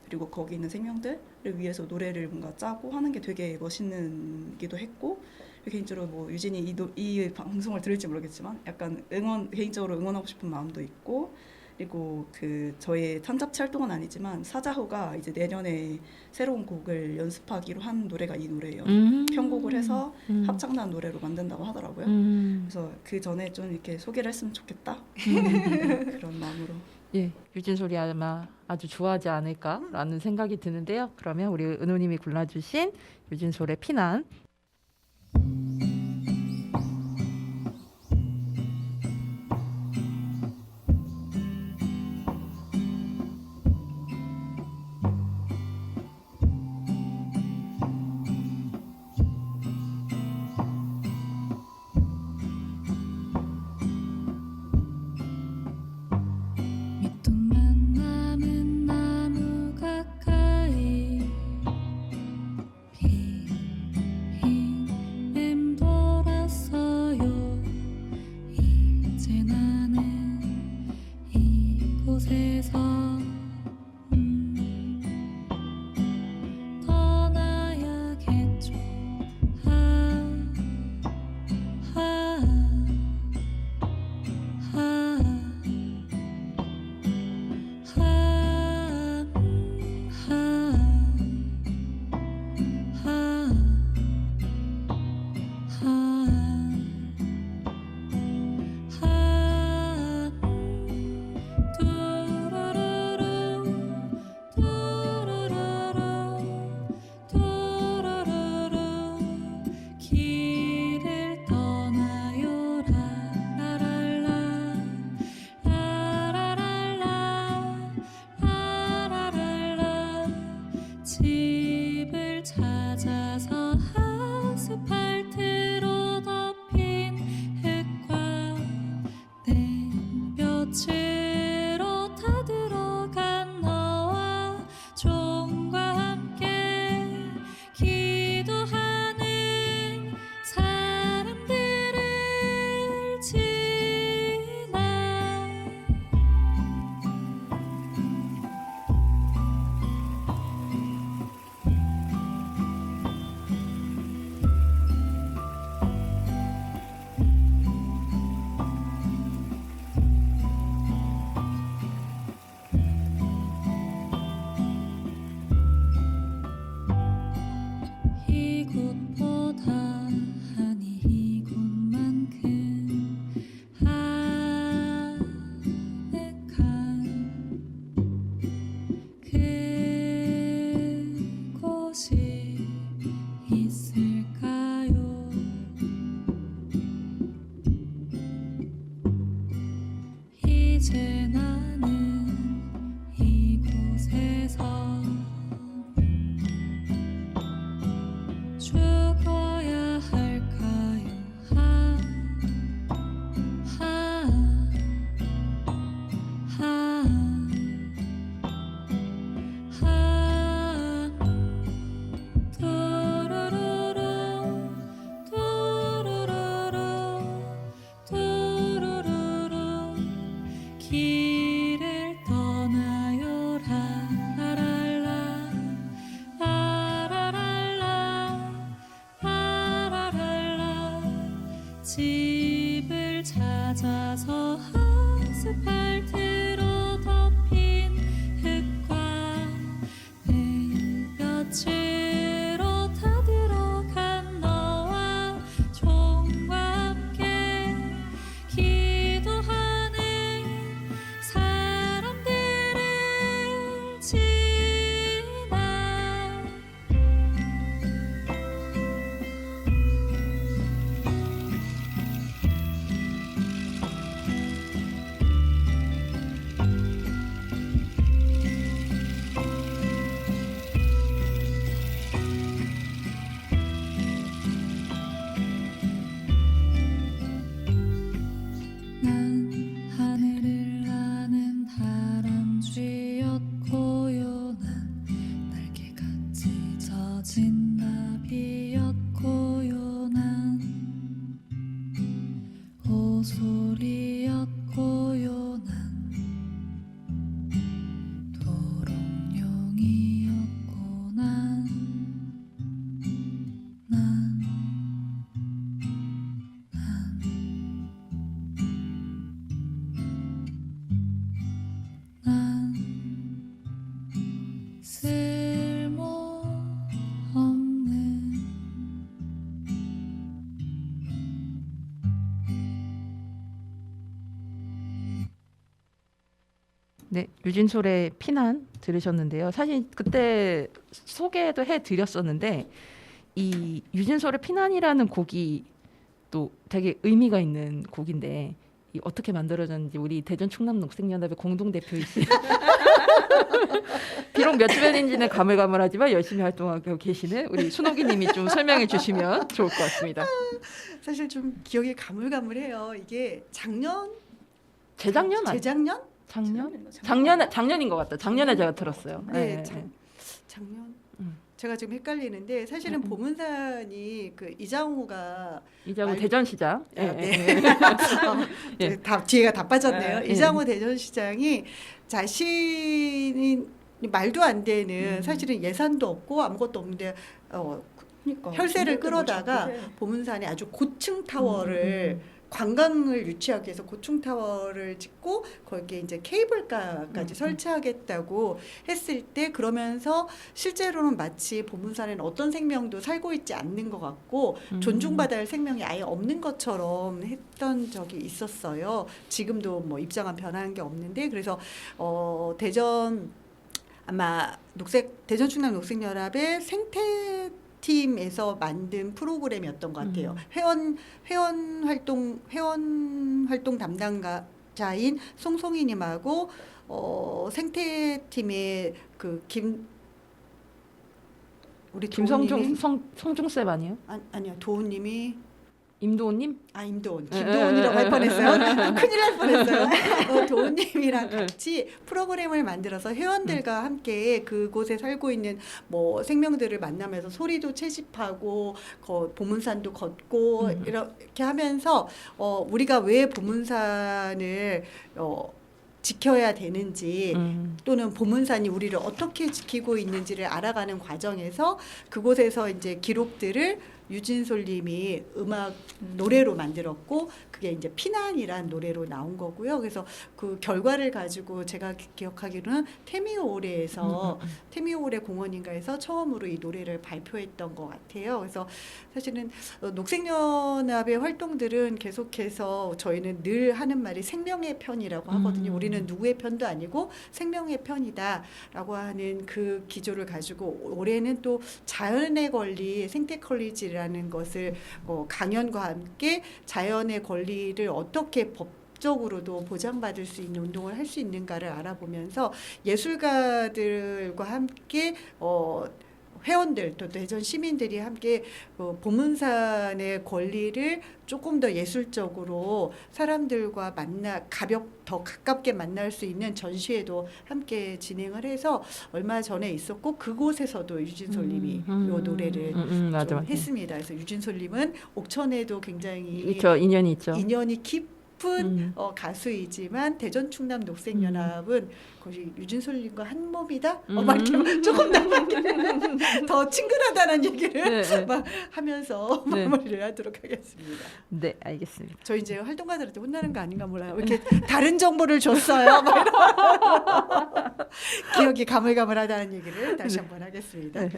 [SPEAKER 2] 그리고 거기 있는 생명들을 위해서 노래를 뭔가 짜고 하는 게 되게 멋있는기도 했고 개인적으로 뭐 유진이 이 방송을 들을지 모르겠지만 약간 개인적으로 응원하고 싶은 마음도 있고 그리고 그 저의 탄잡치 활동은 아니지만 사자후가 이제 내년에 새로운 곡을 연습하기로 한 노래가 이 노래예요. 편곡을 해서 합창단 노래로 만든다고 하더라고요. 그래서 그 전에 좀 이렇게 소개를 했으면 좋겠다 그런 마음으로.
[SPEAKER 1] 예, 유진 소리 아마 아주 좋아하지 않을까라는 생각이 드는데요. 그러면 우리 은호님이 골라주신 유진 소리의 피난.
[SPEAKER 4] 밑동만 남은 나무 가까이 빙빙 맴돌았어요. 이제 나는 이곳에서 떠나야겠죠. 길을 떠나요 라라랄라 라라랄라 라라랄라 집을 찾아서 아스팔트로 덮인 흙과 땡볕으로 다 들어간 너와 종과 함께 기도하는 사람들을 지나 이곳보다 아니 이곳만큼 아늑한 그곳이 있을까요? 이제 나는 이곳에서 죽어야 할까요? 뚜루루루 뚜루루루 뚜루루루 길을 떠나요 라라랄라 라라랄라 라라랄라 집을 찾아서 아스팔트로 덮인 흙과 땡볕으로 다 들어간 너와 종과 함께 길 모서리였고 요난 도롱뇽이었고 난 쓸모없는
[SPEAKER 1] 네, 유진솔의 피난 들으셨는데요. 사실 그때 소개도 해드렸었는데 이 유진솔의 피난이라는 곡이 또 되게 의미가 있는 곡인데 이 어떻게 만들어졌는지 우리 대전 충남 녹색연합의 공동 대표이신 비록 몇 주년인지는 가물가물하지만 열심히 활동하고 계시는 우리 순옥이님이 좀 설명해 주시면 좋을 것 같습니다.
[SPEAKER 3] 사실 좀 기억이 가물가물해요. 이게 작년
[SPEAKER 1] 재작년 아니?
[SPEAKER 3] 재작년?
[SPEAKER 1] 작년인 것 같다. 작년에 제가 들었어요.
[SPEAKER 3] 네, 작년. 제가 지금 헷갈리는데 사실은
[SPEAKER 1] 음.
[SPEAKER 3] 보문산이 그 이장호가
[SPEAKER 1] 이자고
[SPEAKER 3] 말-
[SPEAKER 1] 대전시장. 예,
[SPEAKER 3] 네.
[SPEAKER 1] 예.
[SPEAKER 3] 다 뒤에가 다 빠졌네요.
[SPEAKER 1] 예.
[SPEAKER 3] 이장호 대전시장이 자신이 말도 안 되는 사실은 예산도 없고 아무것도 없는데
[SPEAKER 2] 그러니까
[SPEAKER 3] 혈세를
[SPEAKER 2] 근데도 뭘
[SPEAKER 3] 끌어다가
[SPEAKER 2] 자꾸 해.
[SPEAKER 3] 보문산에 아주 고층 타워를 관광을 유치하기 위해서 고층 타워를 짓고 거기에 이제 케이블카까지 설치하겠다고 했을 때 그러면서 실제로는 마치 보문산에는 어떤 생명도 살고 있지 않는 것 같고 존중받아야 할 생명이 아예 없는 것처럼 했던 적이 있었어요. 지금도 뭐 입장은 변한 게 없는데 그래서 대전 아마 대전 충남 녹색연합의 생태 팀에서 만든 프로그램이었던 것 같아요. 회원 활동 담당자인 송송이님하고 생태팀의 그 우리
[SPEAKER 1] 김성중
[SPEAKER 3] 도우님이-
[SPEAKER 1] 성중쌤 아니에요?
[SPEAKER 3] 아니요 도우님이
[SPEAKER 1] 임도훈님?
[SPEAKER 3] 임도훈 김도훈이라고 할 뻔했어요. 큰일 날 뻔했어요. 도훈님이랑 같이 프로그램을 만들어서 회원들과 함께 그곳에 살고 있는 뭐 생명들을 만나면서 소리도 채집하고 보문산도 걷고 이렇게 하면서 우리가 왜 보문산을 지켜야 되는지 또는 보문산이 우리를 어떻게 지키고 있는지를 알아가는 과정에서 그곳에서 이제 기록들을 유진솔님이 음악 노래로 만들었고 그게 이제 피난이란 노래로 나온 거고요. 그래서 그 결과를 가지고 제가 기억하기로는 태미오레에서 태미오레 공원인가에서 처음으로 이 노래를 발표했던 것 같아요. 그래서 사실은 녹색연합의 활동들은 계속해서 저희는 늘 하는 말이 생명의 편이라고 하거든요. 우리는 누구의 편도 아니고 생명의 편이다라고 하는 그 기조를 가지고 올해는 또 자연의 권리 생태컬리지라는 것을 강연과 함께 자연의 권리를 어떻게 법적으로도 보장받을 수 있는 운동을 할 수 있는가를 알아보면서 예술가들과 함께 회원들 또 대전 시민들이 함께 보문산의 권리를 조금 더 예술적으로 사람들과 더 가깝게 만날 수 있는 전시회도 함께 진행을 해서 얼마 전에 있었고 그곳에서도 유진솔님이 이 노래를
[SPEAKER 1] 맞아,
[SPEAKER 3] 좀
[SPEAKER 1] 맞아.
[SPEAKER 3] 했습니다. 그래서 유진솔님은 옥천에도 굉장히
[SPEAKER 1] 있죠, 인연이 있죠.
[SPEAKER 3] 인연이 깊은 가수이지만 대전 충남 녹색연합은 거의 유진솔님과 한 몸이다. 막 이렇게 조금 더 친근하다는 얘기를
[SPEAKER 1] 네.
[SPEAKER 3] 막 하면서
[SPEAKER 1] 네.
[SPEAKER 3] 마무리를 하도록 하겠습니다.
[SPEAKER 1] 네, 알겠습니다.
[SPEAKER 3] 저 이제 활동가들한테 혼나는 거 아닌가 몰라요. 왜 이렇게 다른 정보를 줬어요. 막 이런. 기억이 가물가물하다는 얘기를 다시 한번 하겠습니다.
[SPEAKER 1] 네.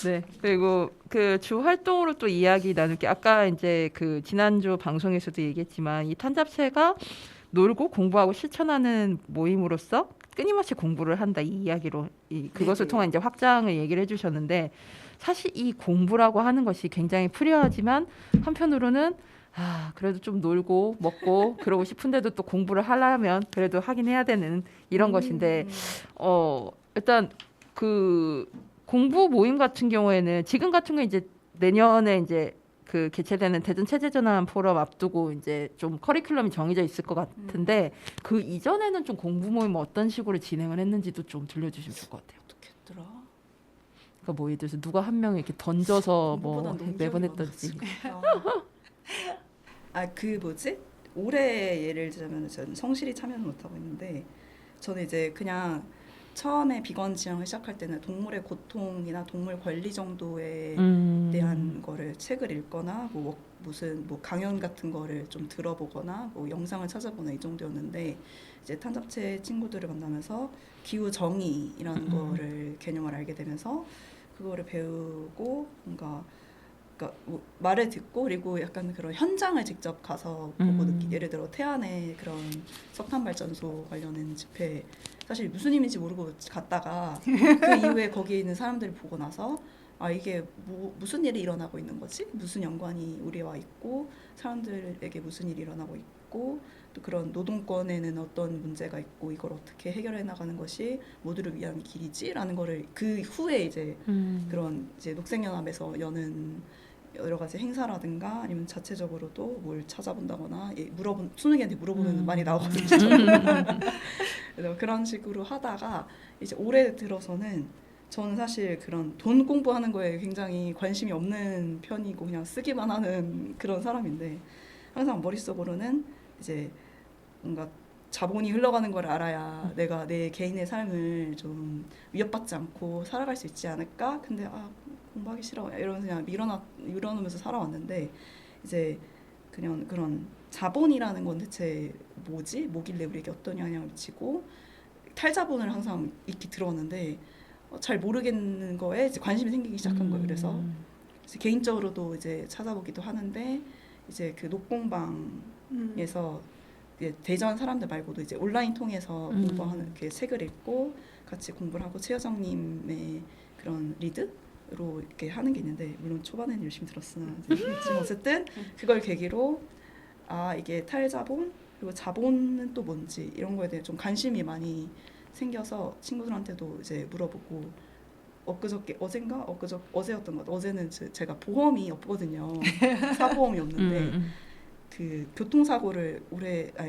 [SPEAKER 1] 네. 그리고 그 주 활동으로 또 이야기 나눌게 아까 이제 그 지난주 방송에서도 얘기했지만 이 탄잡체가 놀고 공부하고 실천하는 모임으로서 끊임없이 공부를 한다 이 이야기로 그것을
[SPEAKER 3] 네네.
[SPEAKER 1] 통한 이제 확장을 얘기를 해주셨는데 사실 이 공부라고 하는 것이 굉장히 프리하지만 한편으로는 그래도 좀 놀고 먹고 그러고 싶은데도 또 공부를 하려면 그래도 하긴 해야 되는 이런 것인데 일단 그 공부 모임 같은 경우에는 지금 같은 거 이제 내년에 이제 그 개최되는 대전 체제전환 포럼 앞두고 이제 좀 커리큘럼이 정해져 있을 것 같은데 그 이전에는 좀 공부 모임 어떤 식으로 진행을 했는지도 좀 들려주시면 좋을 것 같아요.
[SPEAKER 2] 어떻게 했더라?
[SPEAKER 1] 그러니까 뭐 예를 들어서 누가 한 명 이렇게 던져서 뭐
[SPEAKER 2] 공부보단
[SPEAKER 1] 매번
[SPEAKER 2] 농기억이
[SPEAKER 1] 했던지.
[SPEAKER 2] 그 뭐지? 올해 예를 들자면 저는 성실히 참여는 못하고 있는데 저는 이제 그냥 처음에 비건 지향을 시작할 때는 동물의 고통이나 동물 권리 정도에 대한 거를 책을 읽거나 무슨 강연 같은 거를 좀 들어보거나 영상을 찾아보나 이 정도였는데 이제 탄잡체 친구들을 만나면서 기후 정의라는 거를 개념을 알게 되면서 그거를 배우고 뭔가 그러니까 말을 듣고 그리고 약간 그런 현장을 직접 가서 보고 예를 들어 태안의 그런 석탄 발전소 관련된 집회 사실 무슨 의미인지 모르고 갔다가 그 이후에 거기에 있는 사람들을 보고 나서 아 이게 무슨 일이 일어나고 있는 거지? 무슨 연관이 우리와 있고 사람들에게 무슨 일이 일어나고 있고 또 그런 노동권에는 어떤 문제가 있고 이걸 어떻게 해결해 나가는 것이 모두를 위한 길이지라는 거를 그 후에 이제 그런 이제 녹색연합에서 여는 여러 가지 행사라든가 아니면 자체적으로도 뭘 찾아본다거나 수능이한테 물어보면 많이 나오거든요. 그래서 그런 식으로 하다가 이제 올해 들어서는 저는 사실 그런 돈 공부하는 거에 굉장히 관심이 없는 편이고 그냥 쓰기만 하는 그런 사람인데 항상 머릿속으로는 이제 뭔가 자본이 흘러가는 걸 알아야 내가 내 개인의 삶을 좀 위협받지 않고 살아갈 수 있지 않을까? 근데 공부하기 싫어 이러면서 그냥 밀어놓으면서 살아왔는데 이제 그냥 그런 자본이라는 건 대체 뭐길래 우리에게 어떤 영향을 미치고 탈자본을 항상 익히 들어왔는데 잘 모르겠는 거에 이제 관심이 생기기 시작한 거예요. 그래서 이제 개인적으로도 이제 찾아보기도 하는데 이제 그 녹공방에서 대전 사람들 말고도 이제 온라인 통해서 공부하는 그 책을 읽고 같이 공부를 하고 최 여정님의 그런 리드로 이렇게 하는 게 있는데 물론 초반에는 열심히 들었으나 지금 어쨌든 그걸 계기로 이게 탈자본 그리고 자본은 또 뭔지 이런 거에 대해 좀 관심이 많이 생겨서 친구들한테도 이제 물어보고 어제였던 것 어제는 제가 보험이 없거든요. 사보험이 없는데 그 교통사고를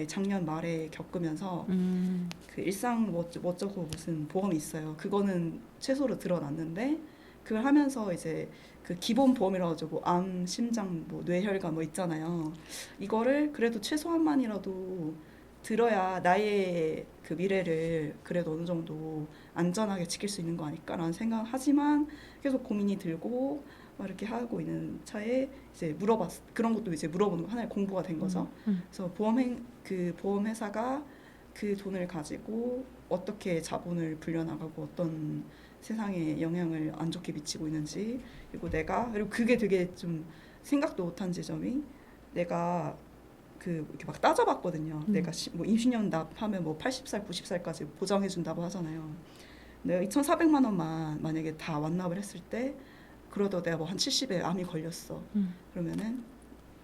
[SPEAKER 2] 작년 말에 겪으면서 그 일상 어쩌고 무슨 보험이 있어요. 그거는 최소로 드러났는데 그걸 하면서 이제 그 기본 보험이라고 하죠. 암, 심장, 뇌혈관 있잖아요. 이거를 그래도 최소한만이라도 들어야 나의 그 미래를 그래도 어느 정도 안전하게 지킬 수 있는 거 아닐까라는 생각을 하지만 계속 고민이 들고 이렇게 하고 있는 차에 이제 그런 것도 이제 물어보는 거 하나의 공부가 된 거죠. 그래서 보험 회사가 그 돈을 가지고 어떻게 자본을 불려나가고 어떤 세상에 영향을 안 좋게 미치고 있는지 그리고 그게 되게 좀 생각도 못한 지점이 내가 이렇게 막 따져봤거든요. 내가 임신년 납하면 80살, 90살까지 보장해준다고 하잖아요. 내가 2,400만 원만 만약에 다 완납을 했을 때 그러다 내가 한 70에 암이 걸렸어. 그러면은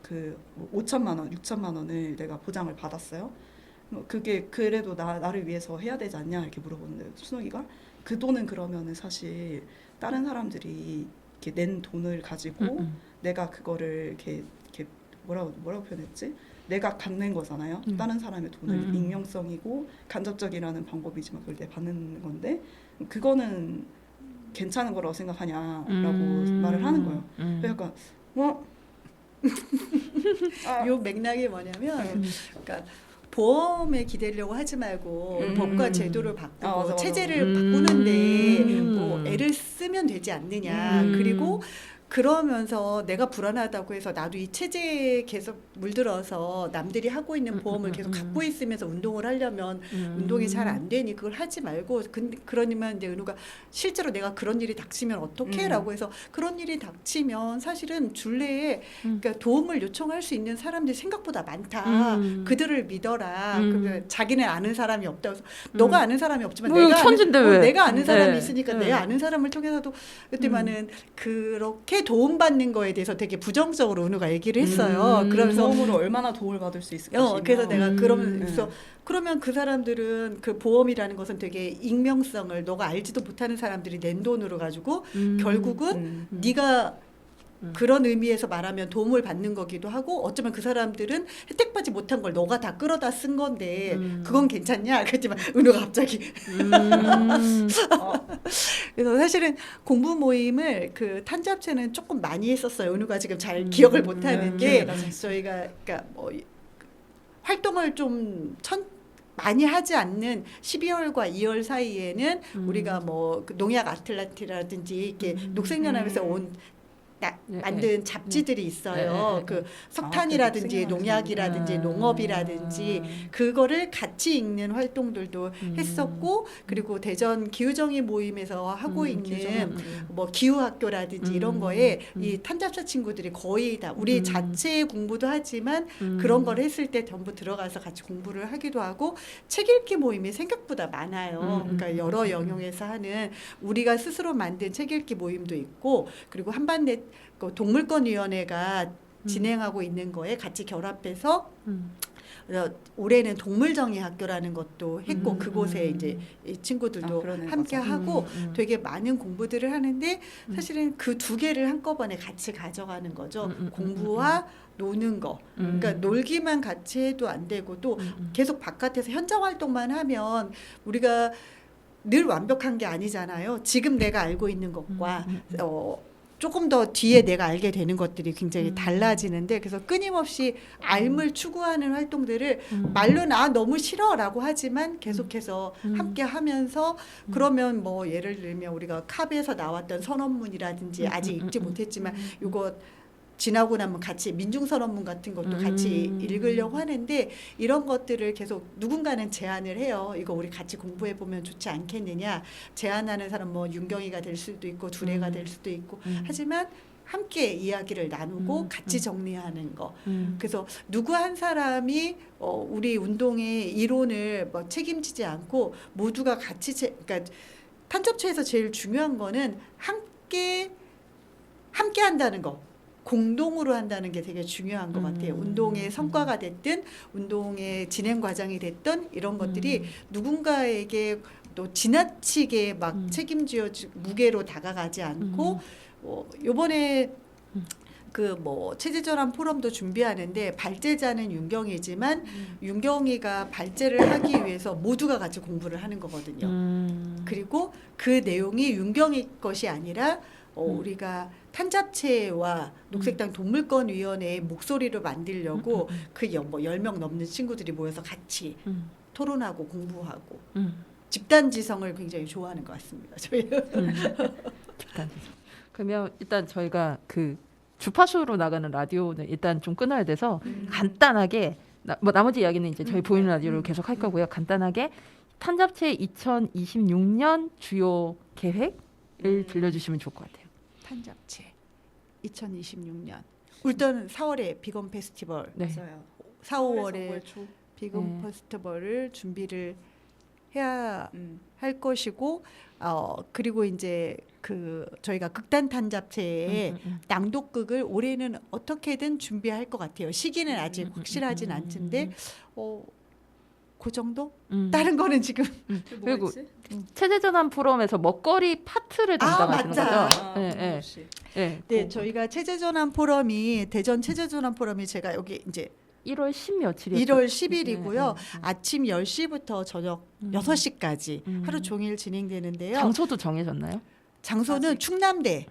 [SPEAKER 2] 그 5천만 원, 6천만 원을 내가 보장을 받았어요. 그게 그래도 나를 위해서 해야 되지 않냐 이렇게 물어보는데 순옥이가 그 돈은 그러면은 사실 다른 사람들이 이렇게 낸 돈을 가지고 내가 그거를 이렇게 뭐라고 표현했지? 내가 갖는 거잖아요. 다른 사람의 돈을 익명성이고 간접적이라는 방법이지만 그걸 내가 받는 건데 그거는 괜찮은 거라고 생각하냐라고 말을 하는 거예요. 그래서 약간
[SPEAKER 3] 요 맥락이 뭐냐면 그러니까 보험에 기대려고 하지 말고 법과 제도를 바꾸고
[SPEAKER 2] 맞아.
[SPEAKER 3] 체제를 바꾸는데 애를 쓰면 되지 않느냐. 그리고 그러면서 내가 불안하다고 해서 나도 이 체제에 계속 물들어서 남들이 하고 있는 보험을 계속 갖고 있으면서 운동을 하려면 운동이 잘 안 되니 그걸 하지 말고 그러니만 이제 은우가 실제로 내가 그런 일이 닥치면 어떻게? 라고 해서 그런 일이 닥치면 사실은 줄내에 그러니까 도움을 요청할 수 있는 사람들이 생각보다 많다. 그들을 믿어라. 자기는 아는 사람이 없다고 해서 너가 아는 사람이 없지만 내가 아는 사람이 있으니까 내가 아는 사람을 통해서도 그때만은 그렇게 도움받는 거에 대해서 되게 부정적으로 은우가 얘기를 했어요. 그러면서
[SPEAKER 2] 보험으로 얼마나 도움을 받을 수 있을까?
[SPEAKER 3] 그래서 내가 그러면 그 사람들은 그 보험이라는 것은 되게 익명성을 너가 알지도 못하는 사람들이 낸 돈으로 가지고 결국은 네가 그런 의미에서 말하면 도움을 받는 거기도 하고 어쩌면 그 사람들은 혜택받지 못한 걸 너가 다 끌어다 쓴 건데 그건 괜찮냐? 그랬지만 은우가 갑자기 그래서 사실은 공부 모임을 그 탄잡체는 조금 많이 했었어요. 은우가 지금 잘 기억을 못하는 게 저희가 그러니까 활동을 좀 많이 하지 않는 12월과 2월 사이에는 우리가 뭐그 농약 아틀란티라든지 이렇게 녹색연합에서 온 만든 잡지들이 있어요. 그 석탄이라든지 농약이라든지 농업이라든지 그거를 같이 읽는 활동들도 했었고, 그리고 대전 기후정의 모임에서 하고 있는 뭐 기후학교라든지 이런 거에 이 탄잡사 친구들이 거의 다 우리 자체 공부도 하지만 그런 걸 했을 때 전부 들어가서 같이 공부를 하기도 하고, 책 읽기 모임이 생각보다 많아요. 그러니까 여러 영역에서 하는 우리가 스스로 만든 책 읽기 모임도 있고, 그리고 한반대 그 동물권위원회가 진행하고 있는 거에 같이 결합해서 올해는 동물정의학교라는 것도 했고 그곳에 이제 이 친구들도 함께 하고 되게 많은 공부들을 하는데, 사실은 그 두 개를 한꺼번에 같이 가져가는 거죠. 공부와 노는 거. 그러니까 놀기만 같이 해도 안 되고 또 계속 바깥에서 현장 활동만 하면 우리가 늘 완벽한 게 아니잖아요. 지금 내가 알고 있는 것과 조금 더 뒤에 내가 알게 되는 것들이 굉장히 달라지는데, 그래서 끊임없이 알을 추구하는 활동들을 말로는 너무 싫어라고 하지만 계속해서 함께 하면서, 그러면 뭐 예를 들면 우리가 캅에서 나왔던 선언문이라든지 아직 읽지 못했지만 이거 지나고 나면 같이 민중선언문 같은 것도 같이 읽으려고 하는데, 이런 것들을 계속 누군가는 제안을 해요. 이거 우리 같이 공부해 보면 좋지 않겠느냐. 제안하는 사람 뭐 윤경이가 될 수도 있고 두레가 될 수도 있고 하지만 함께 이야기를 나누고 같이 정리하는 거. 그래서 누구 한 사람이 우리 운동의 이론을 뭐 책임지지 않고 모두가 같이 그러니까 탄접체에서 제일 중요한 거는 함께 한다는 거. 공동으로 한다는 게 되게 중요한 것 같아요. 운동의 성과가 됐든 운동의 진행 과정이 됐든 이런 것들이 누군가에게 또 지나치게 막 책임지어 무게로 다가가지 않고, 요번에 그 뭐 체제전환 포럼도 준비하는데 발제자는 윤경이지만 윤경이가 발제를 하기 위해서 모두가 같이 공부를 하는 거거든요. 그리고 그 내용이 윤경이 것이 아니라 우리가 탄잡체와 녹색당 동물권위원회의 목소리를 만들려고 그 뭐 10명 넘는 친구들이 모여서 같이 토론하고 공부하고 집단지성을 굉장히 좋아하는 것 같습니다. 저희.
[SPEAKER 1] 집단지성. 그러면 일단 저희가 그 주파수로 나가는 라디오는 일단 좀 끊어야 돼서 간단하게 뭐 나머지 이야기는 이제 저희 보이는 라디오로 계속 할 거고요. 간단하게 탄잡체 2026년 주요 계획을 들려주시면 좋을 것 같아요.
[SPEAKER 3] 탄잡체 2026년 일단 4월에 비건 페스티벌,
[SPEAKER 1] 네.
[SPEAKER 2] 맞아요.
[SPEAKER 3] 4, 5월에
[SPEAKER 2] 5월 초.
[SPEAKER 3] 비건 페스티벌을 준비를 해야 할 것이고, 그리고 이제 그 저희가 극단 탄잡체의 낭독극을 올해는 어떻게든 준비할 것 같아요. 시기는 아직 확실하진 않은데 그 정도? 다른 거는 지금
[SPEAKER 1] 그리고 체제전환 포럼에서 먹거리 파트를 담당하시는
[SPEAKER 3] 맞다.
[SPEAKER 1] 거죠? 네,
[SPEAKER 3] 네, 저희가 체제전환 포럼이 대전 체제전환 포럼이 제가 여기 이제
[SPEAKER 1] 1월 10며칠이었죠.
[SPEAKER 3] 1월 10일이고요. 아침 10시부터 저녁 6시까지 하루 종일 진행되는데요.
[SPEAKER 1] 장소도 정해졌나요?
[SPEAKER 3] 장소는
[SPEAKER 2] 아직.
[SPEAKER 3] 충남대.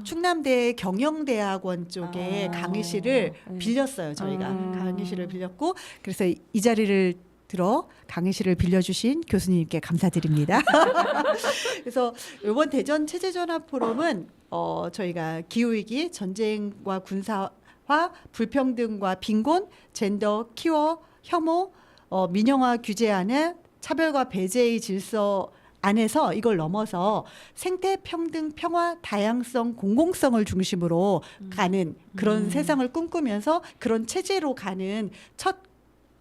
[SPEAKER 3] 충남대 경영대학원 쪽에 강의실을 빌렸어요. 저희가 강의실을 빌렸고, 그래서 이 자리를 들어 강의실을 빌려주신 교수님께 감사드립니다. 그래서 이번 대전 체제전환 포럼은 저희가 기후위기, 전쟁과 군사화, 불평등과 빈곤, 젠더, 퀴어, 혐오, 민영화 규제안의 차별과 배제의 질서 안에서 이걸 넘어서 생태 평등, 평화, 다양성, 공공성을 중심으로 가는 그런 세상을 꿈꾸면서 그런 체제로 가는 첫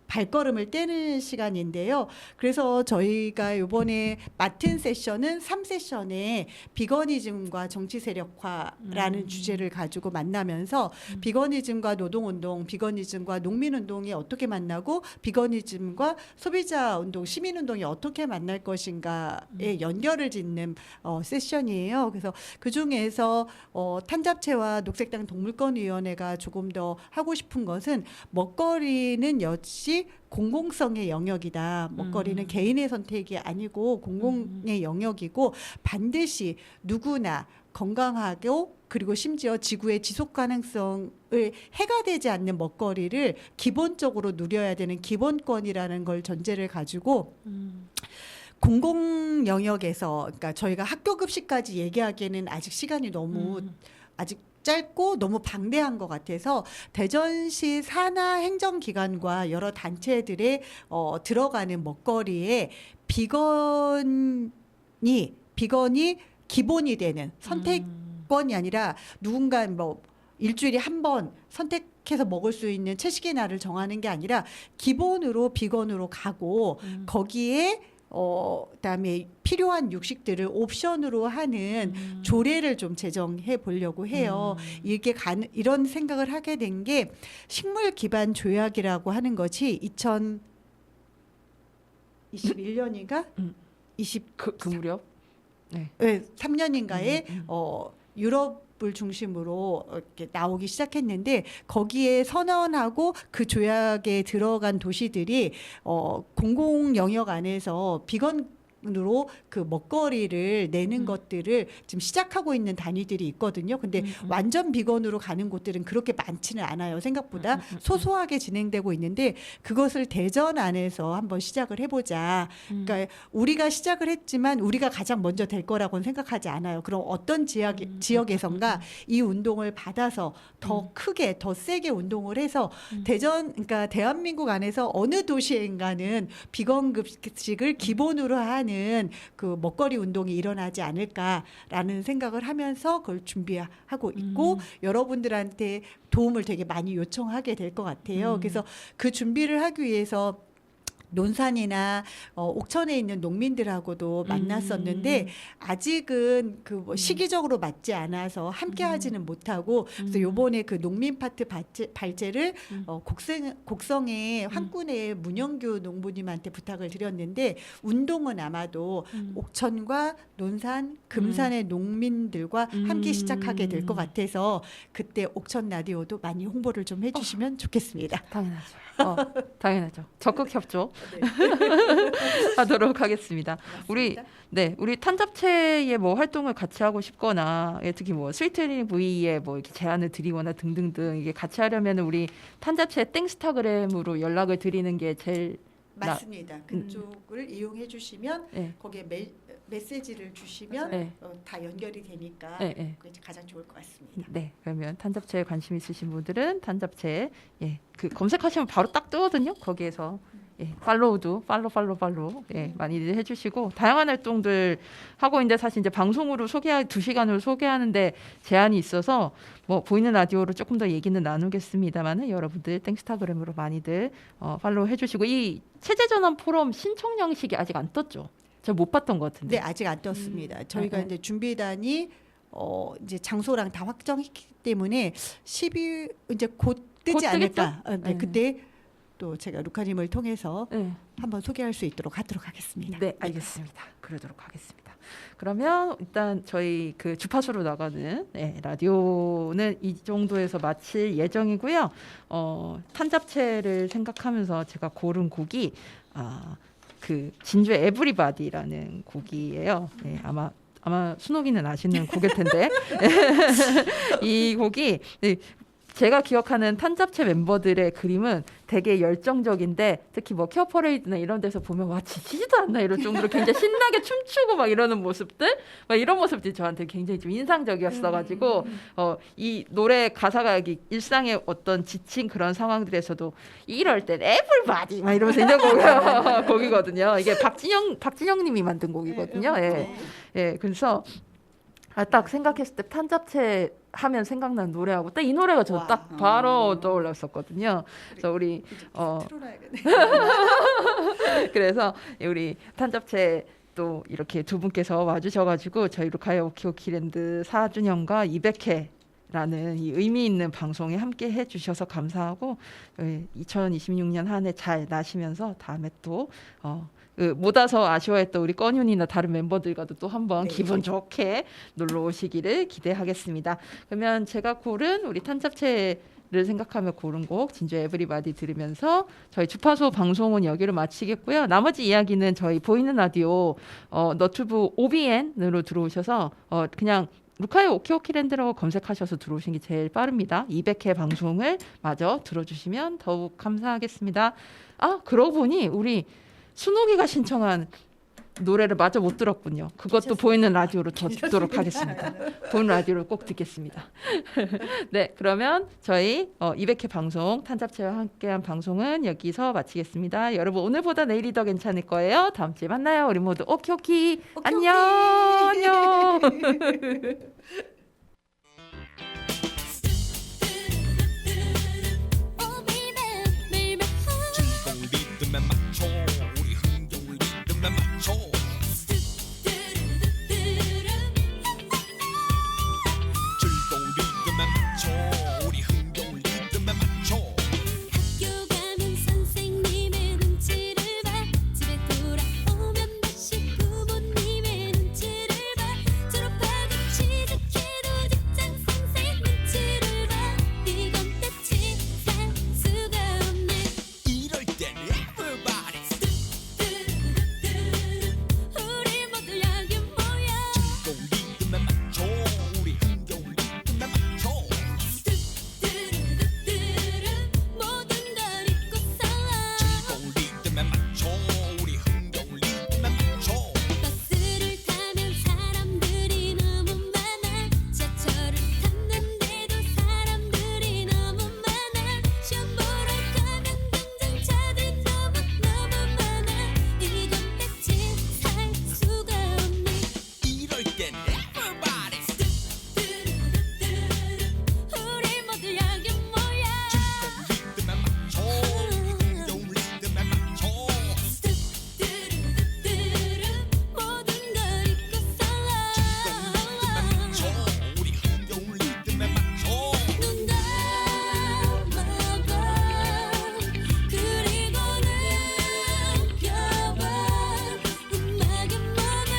[SPEAKER 3] 발걸음을 떼는 시간인데요. 그래서 저희가 이번에 맡은 세션은 3세션에 비거니즘과 정치 세력화라는 주제를 가지고 만나면서 비거니즘과 노동운동, 비거니즘과 농민운동이 어떻게 만나고 비거니즘과 소비자운동, 시민운동이 어떻게 만날 것인가에 연결을 짓는 세션이에요. 그래서 그중에서 탄잡체와 녹색당 동물권위원회가 조금 더 하고 싶은 것은 먹거리는 역시 공공성의 영역이다. 먹거리는 개인의 선택이 아니고 공공의 영역이고 반드시 누구나 건강하고 그리고 심지어 지구의 지속 가능성을 해가 되지 않는 먹거리를 기본적으로 누려야 되는 기본권이라는 걸 전제를 가지고 공공 영역에서 그러니까 저희가 학교 급식까지 얘기하기에는 아직 시간이 너무 아직 짧고 너무 방대한 것 같아서 대전시 산하 행정기관과 여러 단체들의 들어가는 먹거리에 비건이 기본이 되는 선택권이 아니라 누군가 뭐 일주일에 한 번 선택해서 먹을 수 있는 채식의 날을 정하는 게 아니라 기본으로 비건으로 가고 거기에 그다음에 필요한 육식들을 옵션으로 하는 조례를 좀 제정해 보려고 해요. 이게 이런 생각을 하게 된 게 식물 기반 조약이라고 하는 것이 2021년인가?
[SPEAKER 1] 그 무렵?
[SPEAKER 3] 네, 3년인가에 유럽을 중심으로 이렇게 나오기 시작했는데 거기에 선언하고 그 조약에 들어간 도시들이 공공 영역 안에서 비건으로 그 먹거리를 내는 것들을 지금 시작하고 있는 단위들이 있거든요. 근데 완전 비건으로 가는 곳들은 그렇게 많지는 않아요. 생각보다 소소하게 진행되고 있는데 그것을 대전 안에서 한번 시작을 해보자. 그러니까 우리가 시작을 했지만 우리가 가장 먼저 될 거라고는 생각하지 않아요. 그럼 어떤 지역에선가 이 운동을 받아서 더 크게 더 세게 운동을 해서 그러니까 대한민국 안에서 어느 도시인가는 비건 급식을 기본으로 하는 그 먹거리 운동이 일어나지 않을까라는 생각을 하면서 그걸 준비하고 있고 여러분들한테 도움을 되게 많이 요청하게 될 것 같아요. 그래서 그 준비를 하기 위해서 논산이나 옥천에 있는 농민들하고도 만났었는데 아직은 그 뭐 시기적으로 맞지 않아서 함께하지는 못하고 그래서 요번에 그 농민 파트 발제를 곡성의 황군의 문영규 농부님한테 부탁을 드렸는데 운동은 아마도 옥천과 논산, 금산의 농민들과 함께 시작하게 될 것 같아서 그때 옥천 라디오도 많이 홍보를 좀 해주시면 좋겠습니다.
[SPEAKER 1] 당연하죠. 당연하죠. 적극 협조 하도록 하겠습니다. 우리 탄잡체의 뭐 활동을 같이 하고 싶거나 특히 뭐 스위트리 V에 뭐 이렇게 제안을 드리거나 등등등 이게 같이 하려면 우리 탄잡체 땡스타그램으로 연락을 드리는 게 제일
[SPEAKER 3] 맞습니다. 그쪽을 이용해 주시면 거기에 메시지를 주시면 다 연결이 되니까 그게 가장 좋을 것 같습니다.
[SPEAKER 1] 네, 그러면 탄잡체에 관심 있으신 분들은 탄잡체 그 검색하시면 바로 딱 뜨거든요. 거기에서 팔로우도 팔로 많이들 해주시고 다양한 활동들 하고 있는데 사실 이제 방송으로 2시간으로 소개하는데 제한이 있어서 뭐 보이는 라디오로 조금 더 얘기는 나누겠습니다만은 여러분들 땡스타그램으로 많이들 팔로우 해주시고 이 체제전환 포럼 신청 양식이 아직 안 떴죠. 제가 못 봤던 것 같은데.
[SPEAKER 3] 네, 아직 안 떴습니다. 저희가 이제 준비단이 이제 장소랑 다 확정했기 때문에 10일 이제 곧 뜨지 않을까. 그때 또 제가 루카님을 통해서 한번 소개할 수 있도록 하도록 하겠습니다.
[SPEAKER 1] 네, 알겠습니다. 그러도록 하겠습니다. 그러면 일단 저희 그 주파수로 나가는 라디오는 이 정도에서 마칠 예정이고요. 탄잡체를 생각하면서 제가 고른 곡이 그 진주의 에브리바디라는 곡이에요. 아마 순옥이는 아시는 곡일 텐데 이 곡이 제가 기억하는 탄잡체 멤버들의 그림은 되게 열정적인데 특히 뭐 케어 퍼레이드나 이런 데서 보면 와 지치지도 않나 이럴 정도로 굉장히 신나게 춤추고 막 이러는 모습들 막 이런 모습들이 저한테 굉장히 좀 인상적이었어가지고 이 노래 가사가 일상의 어떤 지친 그런 상황들에서도 이럴 땐 에블바디 막 이러면서 있는 곡이거든요. 이게 박진영님이 만든 곡이거든요. 그래서 딱 생각했을 때 탄잡체 하면 생각나는 노래하고 딱 이 노래가 저 딱 바로 떠올랐었거든요. 그래서 우리 그래서 우리 탄잡체 또 이렇게 두 분께서 와주셔가지고 저희 루카의 오키오키랜드 4주년과 200회라는 이 의미 있는 방송에 함께 해주셔서 감사하고 2026년 한 해 잘 나시면서 다음에 또 못 와서 아쉬워했던 우리 꺼윤이나 다른 멤버들과도 또 한번 기분 좋게 놀러 오시기를 기대하겠습니다. 그러면 제가 고른 우리 탄잡체를 생각하며 고른 곡 진주 에브리바디 들으면서 저희 주파수 방송은 여기로 마치겠고요. 나머지 이야기는 저희 보이는 라디오 너튜브 OBN으로 들어오셔서 그냥 루카의 오키오키랜드라고 검색하셔서 들어오신 게 제일 빠릅니다. 200회 방송을 마저 들어주시면 더욱 감사하겠습니다. 아, 그러고 보니 우리 순옥이가 신청한 노래를 마저 못 들었군요. 그것도 보이는 라디오로 더 듣도록 하겠습니다. 보이는 라디오를 꼭 듣겠습니다. 네, 그러면 저희 200회 방송 탄잡체와 함께한 방송은 여기서 마치겠습니다. 여러분 오늘보다 내일이 더 괜찮을 거예요. 다음 주에 만나요. 우리 모두 오키오키 안녕. 안녕.
[SPEAKER 5] 즐거운 리듬에 맞춰 우리 흥겨운 리듬에 맞춰 즐거운 리듬에 맞춰 우리 흥겨운 리듬에 맞춰
[SPEAKER 6] 학교 가면 선생님의 눈치를 봐 집에 돌아오면 다시 부모님의 눈치를 봐 졸업하고 취직해도 직장 선생 눈치를 봐 이건 끝이 살 수가 없네
[SPEAKER 5] 이럴 땐 everybody
[SPEAKER 6] 우리 모두 여기 모여
[SPEAKER 5] 즐거운 리듬에 맞춰 우리 흥겨운 리듬에 맞춰
[SPEAKER 6] 모든 걸 잊고서
[SPEAKER 5] 즐거운 리듬에 맞춰 우리 흥겨운 리듬에 맞춰
[SPEAKER 6] 버스를 타면 사람들이 너무 많아 지하철을 탔는데도 사람들이 너무 많아 시험 보러 가면 경쟁자들이 너무 많아 이건 끝이 살 수가 없네
[SPEAKER 5] 이럴 땐 everybody
[SPEAKER 6] 우리 모두 여기 모여
[SPEAKER 5] 즐거운 리듬에 맞춰 흥겨운 리듬에 맞춰
[SPEAKER 6] 모든 걸 잊고서
[SPEAKER 5] 맞춰 우리 흥겨운 리듬에 맞춰
[SPEAKER 6] 눈 감아봐 그리고 느껴봐 음악에 몸을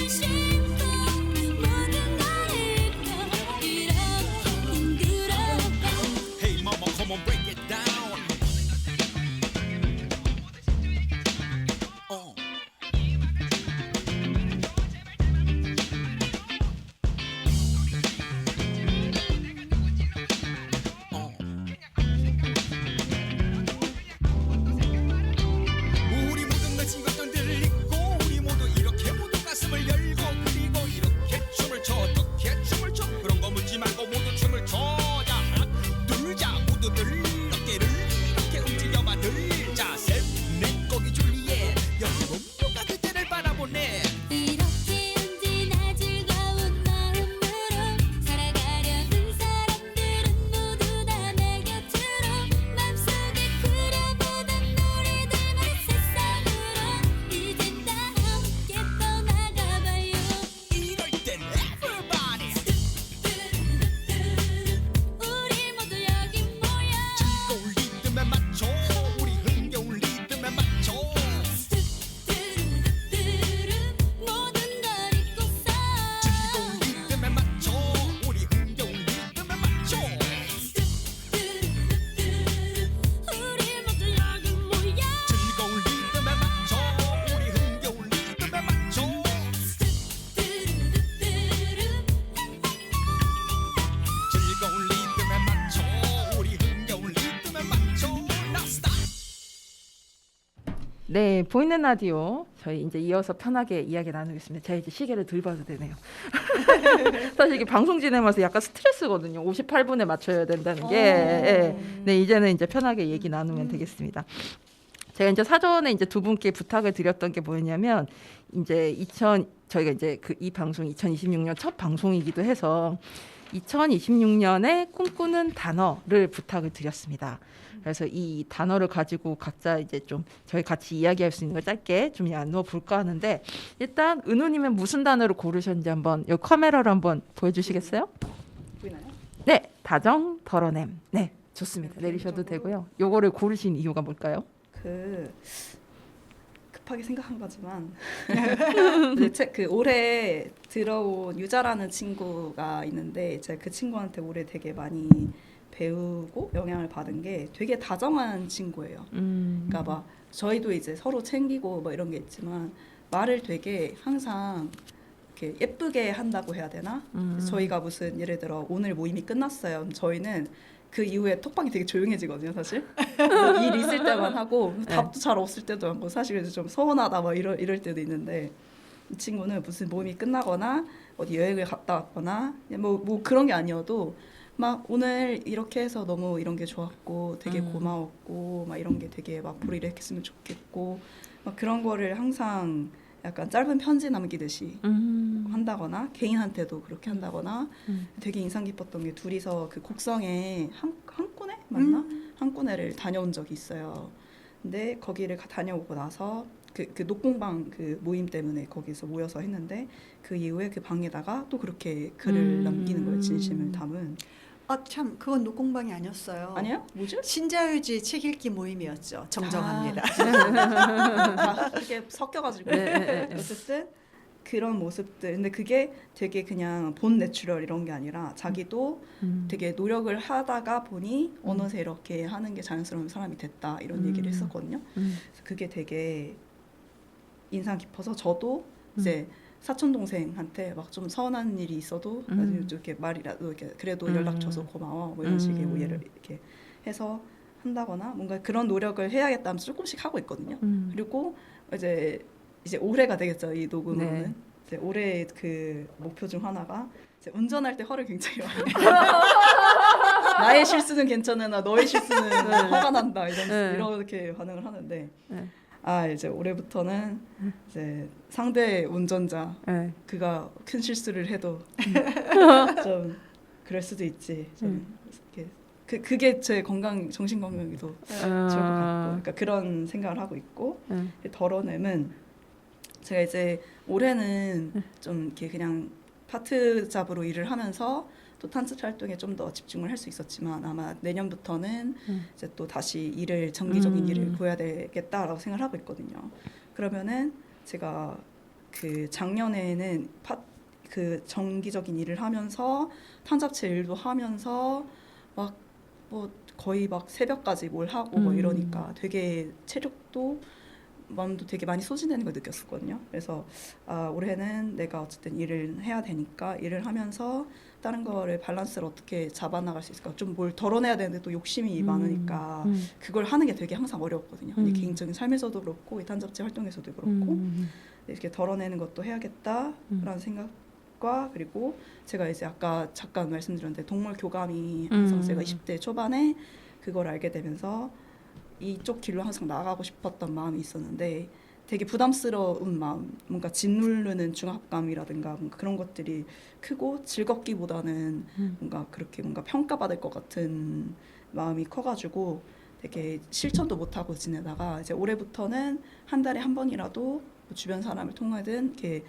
[SPEAKER 6] 싣고 모든 걸 잊고 이렇게 힘들어봐
[SPEAKER 5] Hey mama come on break it down 우리 모든 걸 지웠던 들을 잊고 우리 모두 이렇게 모두 가슴을 열고 그리고 이렇게 춤을 춰 어떻게 춤을 춰 그런 거 묻지 말고 모두 춤을 춰자 하나 둘자 모두들 어깨를 이렇게 움직여봐 들자 셋넷 거기 줄리엣 여기 누가 그대를 바라보네
[SPEAKER 6] 이렇게 언제나 즐거운 마음으로 살아가려는 사람들은 모두 다 내 곁으로 맘속에 그려보던 노래들만 세상으로 이제 다 함께 떠나가봐요
[SPEAKER 5] 이럴 땐 everybody
[SPEAKER 6] 우리 모두 여기 모여
[SPEAKER 5] 즐거운 리듬에 맞춰 우리 흥겨운 리듬에 맞춰
[SPEAKER 6] 모든 걸 잊고서
[SPEAKER 5] 즐거운 리듬에 맞춰 우리 흥겨운 리듬에 맞춰
[SPEAKER 6] 우리 모두 여기 모여
[SPEAKER 5] 즐거운 리듬에 맞춰 우리 흥겨운 리듬에 맞춰 즐거운 리듬에 맞춰 우리 흥겨운 리듬에 맞춰 Now stop
[SPEAKER 1] 네, 보이는 라디오 저희 이제 이어서 편하게 이야기 나누겠습니다. 제가 이제 시계를 들 봐도 되네요. 사실 이게 방송 진행하면서 약간 스트레스거든요. 58분에 맞춰야 된다는 게. 예. 네, 이제는 이제 편하게 얘기 나누면 되겠습니다. 제가 이제 사전에 이제 두 분께 부탁을 드렸던 게 뭐였냐면 이제 저희가 이제 이 방송 2026년 첫 방송이기도 해서 2026년에 꿈꾸는 단어를 부탁을 드렸습니다. 그래서 이 단어를 가지고 각자 이제 좀 저희 같이 이야기할 수 있는 걸 짧게 좀 나눠 볼까 하는데 일단 은우님은 무슨 단어를 고르셨는지 한번 이 카메라로 한번 보여주시겠어요?
[SPEAKER 2] 보이나요?
[SPEAKER 1] 네, 다정 덜어냄. 네, 좋습니다. 내리셔도 되고요. 요거를 고르신 이유가 뭘까요?
[SPEAKER 2] 급하게 생각한 거지만 그 올해 들어온 유자라는 친구가 있는데 제가 그 친구한테 올해 되게 많이 배우고 영향을 받은 게 되게 다정한 친구예요. 그러니까 막 저희도 이제 서로 챙기고 뭐 이런 게 있지만 말을 되게 항상 이렇게 예쁘게 한다고 해야 되나? 저희가 무슨 예를 들어 오늘 모임이 끝났어요. 그럼 저희는 그 이후에 톡방이 되게 조용해지거든요, 사실. 뭐일 있을 때만 하고 답도 잘 없을 때도 많고 사실 그래서 좀 서운하다 막 이럴 때도 있는데 이 친구는 무슨 모임이 끝나거나 어디 여행을 갔다 왔거나 뭐 그런 게 아니어도 막 오늘 이렇게 해서 너무 이런 게 좋았고 되게 고마웠고 막 이런 게 되게 막 앞으로 이렇게 했으면 좋겠고 막 그런 거를 항상 약간 짧은 편지 남기듯이 한다거나 개인한테도 그렇게 한다거나 되게 인상 깊었던 게 둘이서 그 곡성에 한꺼내 맞나? 한꺼내를 다녀온 적이 있어요. 근데 거기를 다녀오고 나서 그 녹공방 그 모임 때문에 거기서 모여서 했는데 그 이후에 그 방에다가 또 그렇게 글을 남기는 거예요. 진심을 담은.
[SPEAKER 3] 참 그건 녹공방이 아니었어요.
[SPEAKER 2] 아니에요? 뭐죠?
[SPEAKER 3] 신자유주의 책 읽기 모임이었죠. 정정합니다.
[SPEAKER 2] 그게 섞여가지고
[SPEAKER 1] 네.
[SPEAKER 2] 어쨌든 그런 모습들. 근데 그게 되게 그냥 본 내추럴 이런 게 아니라 자기도 되게 노력을 하다가 보니 어느새 이렇게 하는 게 자연스러운 사람이 됐다 이런 얘기를 했었거든요. 그래서 그게 되게 인상 깊어서 저도 이제 사촌 동생한테 막 좀 서운한 일이 있어도 이렇게 말이라도 이렇게 그래도 연락 줘서 고마워 뭐 이런 식의 뭐 예를 이렇게 해서 한다거나 뭔가 그런 노력을 해야겠다 하면서 조금씩 하고 있거든요. 그리고 이제 올해가 되겠죠, 이 녹음은.
[SPEAKER 1] 네.
[SPEAKER 2] 이제 올해 그 목표 중 하나가 이제 운전할 때 화를 굉장히 많이 나의 실수는 괜찮으나 너의 실수는 화가 난다 이렇게 반응을 하는데
[SPEAKER 1] 네.
[SPEAKER 2] 이제 올해부터는 이제 상대 운전자
[SPEAKER 1] 네.
[SPEAKER 2] 그가 큰 실수를 해도 좀 그럴 수도 있지. 좀 이렇게 그게 제 정신 건강에도 좋을 것 같고, 그러니까 그런 생각을 하고 있고 덜어냄은 제가 이제 올해는 좀 이렇게 그냥 파트 잡으로 일을 하면서 또 탄습 활동에 좀 더 집중을 할 수 있었지만 아마 내년부터는 이제 또 다시 정기적인 일을 구해야 되겠다라고 생각을 하고 있거든요. 그러면은 제가 그 작년에는 그 정기적인 일을 하면서 탄잡체 일도 하면서 막 뭐 거의 막 새벽까지 뭘 하고 뭐 이러니까 되게 체력도 마음도 되게 많이 소진되는 걸 느꼈었거든요. 그래서 올해는 내가 어쨌든 일을 해야 되니까 일을 하면서 다른 거를 밸런스를 어떻게 잡아나갈 수 있을까. 좀 뭘 덜어내야 되는데 또 욕심이 많으니까 그걸 하는 게 되게 항상 어려웠거든요. 개인적인 삶에서도 그렇고 이 탄잡체 활동에서도 그렇고 이렇게 덜어내는 것도 해야겠다라는 생각과 그리고 제가 이제 아까 잠깐 말씀드렸는데 동물 교감이 항상 제가 20대 초반에 그걸 알게 되면서 이쪽 길로 항상 나아가고 싶었던 마음이 있었는데 되게 부담스러운 마음, 뭔가 짓누르는 중압감이라든가 뭔가 그런 것들이 크고 즐겁기보다는 뭔가 그렇게 뭔가 평가받을 것 같은 마음이 커가지고 되게 실천도 못하고 지내다가 이제 올해부터는 한 달에 한 번이라도 주변 사람을 통하든 이렇게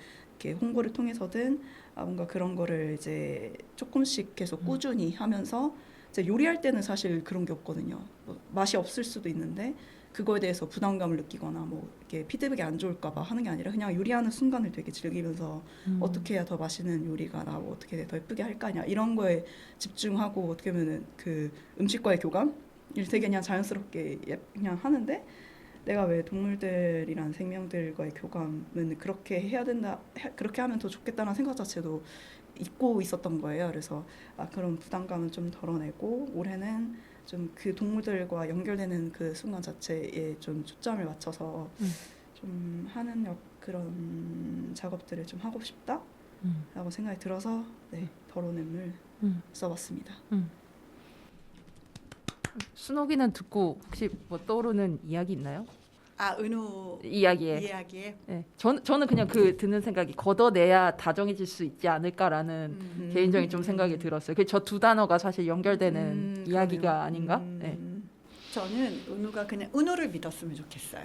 [SPEAKER 2] 홍보를 통해서든 뭔가 그런 거를 이제 조금씩 계속 꾸준히 하면서 이제 요리할 때는 사실 그런 게 없거든요. 뭐 맛이 없을 수도 있는데 그거에 대해서 부담감을 느끼거나 뭐 이렇게 피드백이 안 좋을까 봐 하는 게 아니라 그냥 요리하는 순간을 되게 즐기면서 어떻게 해야 더 맛있는 요리가 나고 어떻게 더 예쁘게 할까냐 이런 거에 집중하고 어떻게 보면은 그 음식과의 교감을 되게 그냥 자연스럽게 그냥 하는데 내가 왜 동물들이란 생명들과의 교감은 그렇게 해야 된다, 그렇게 하면 더 좋겠다는 생각 자체도 잊고 있었던 거예요. 그래서 그런 부담감은 좀 덜어내고 올해는 좀 그 동물들과 연결되는 그 순간 자체에 좀 초점을 맞춰서 좀 하는 그런 작업들을 좀 하고 싶다라고 생각이 들어서 덜어냄을 써봤습니다.
[SPEAKER 1] 순옥이는 듣고 혹시 뭐 떠오르는 이야기 있나요?
[SPEAKER 3] 은우
[SPEAKER 1] 이야기에. 네. 저는 그냥 그 듣는 생각이 걷어내야 다정해질 수 있지 않을까라는 개인적인 좀 생각이 들었어요. 그 저 두 단어가 사실 연결되는 이야기가
[SPEAKER 2] 그러네요.
[SPEAKER 1] 아닌가? 네.
[SPEAKER 3] 저는 은우가 그냥 은우를 믿었으면 좋겠어요.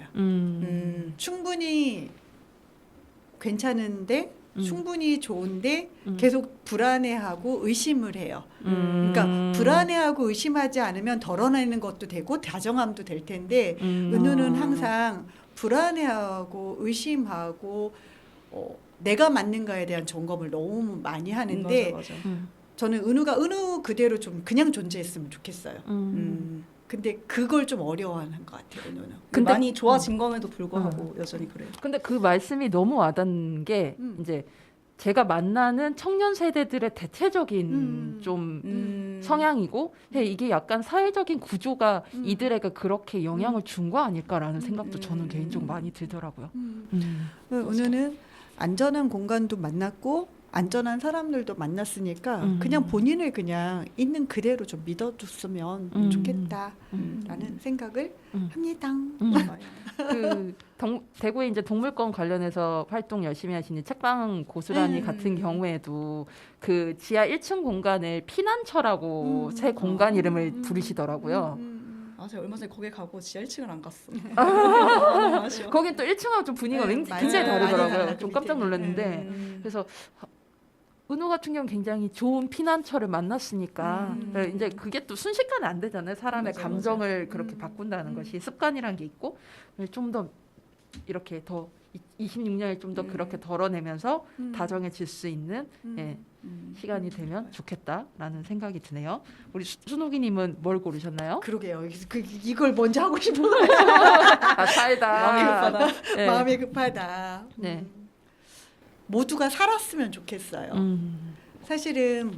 [SPEAKER 3] 충분히 괜찮은데 충분히 좋은데 계속 불안해하고 의심을 해요. 그러니까 불안해하고 의심하지 않으면 덜어내는 것도 되고 다정함도 될 텐데 은우는 항상 불안해하고 의심하고 내가 맞는가에 대한 점검을 너무 많이 하는데
[SPEAKER 2] 맞아.
[SPEAKER 3] 저는 은우가 은우 그대로 좀 그냥 존재했으면 좋겠어요. 근데 그걸 좀 어려워하는 것 같아요, 은우는.
[SPEAKER 2] 근데 많이 좋아진 거에도 불구하고 여전히 그래요.
[SPEAKER 1] 근데 그 말씀이 너무 와닿는 게 이제 제가 만나는 청년 세대들의 대체적인 좀 성향이고 이게 약간 사회적인 구조가 이들에게 그렇게 영향을 준 거 아닐까라는 생각도 저는 개인적으로 많이 들더라고요.
[SPEAKER 3] 은우는 안전한 공간도 만났고 안전한 사람들도 만났으니까
[SPEAKER 1] 음.
[SPEAKER 3] 그냥 본인을 그냥 있는 그대로 좀 믿어줬으면 좋겠다라는 생각을 합니다.
[SPEAKER 1] 그 대구에 이제 동물권 관련해서 활동 열심히 하시는 책방 고스란히 같은 경우에도 그 지하 1층 공간을 피난처라고 새 공간 이름을 부르시더라고요.
[SPEAKER 2] 아, 제가 얼마 전에 거기 가고 지하 1층을 안 갔어.
[SPEAKER 1] 거긴 또 1층하고 좀 분위기가
[SPEAKER 3] 네,
[SPEAKER 1] 굉장히
[SPEAKER 3] 맞아요. 많이
[SPEAKER 1] 다르더라고요.
[SPEAKER 3] 달라요,
[SPEAKER 1] 좀
[SPEAKER 3] 그
[SPEAKER 1] 깜짝
[SPEAKER 3] 밑에는.
[SPEAKER 1] 놀랐는데 그래서 은호 같은 경우는 굉장히 좋은 피난처를 만났으니까 이제 그게 또 순식간에 안 되잖아요. 사람의
[SPEAKER 2] 맞아요,
[SPEAKER 1] 감정을 그렇게 바꾼다는 것이 습관이란 게 있고 좀 더 이렇게 더 26년을 좀 더 그렇게 덜어내면서 다정해질 수 있는 시간이 되면 좋겠다라는 생각이 드네요. 우리 순옥이님은 뭘 고르셨나요?
[SPEAKER 3] 그러게요. 이걸 먼저 하고 싶은
[SPEAKER 1] 아, 살다.
[SPEAKER 2] 마음이 급하다.
[SPEAKER 1] 네.
[SPEAKER 3] 마음이 급하다.
[SPEAKER 1] 네.
[SPEAKER 3] 모두가 살았으면 좋겠어요. 사실은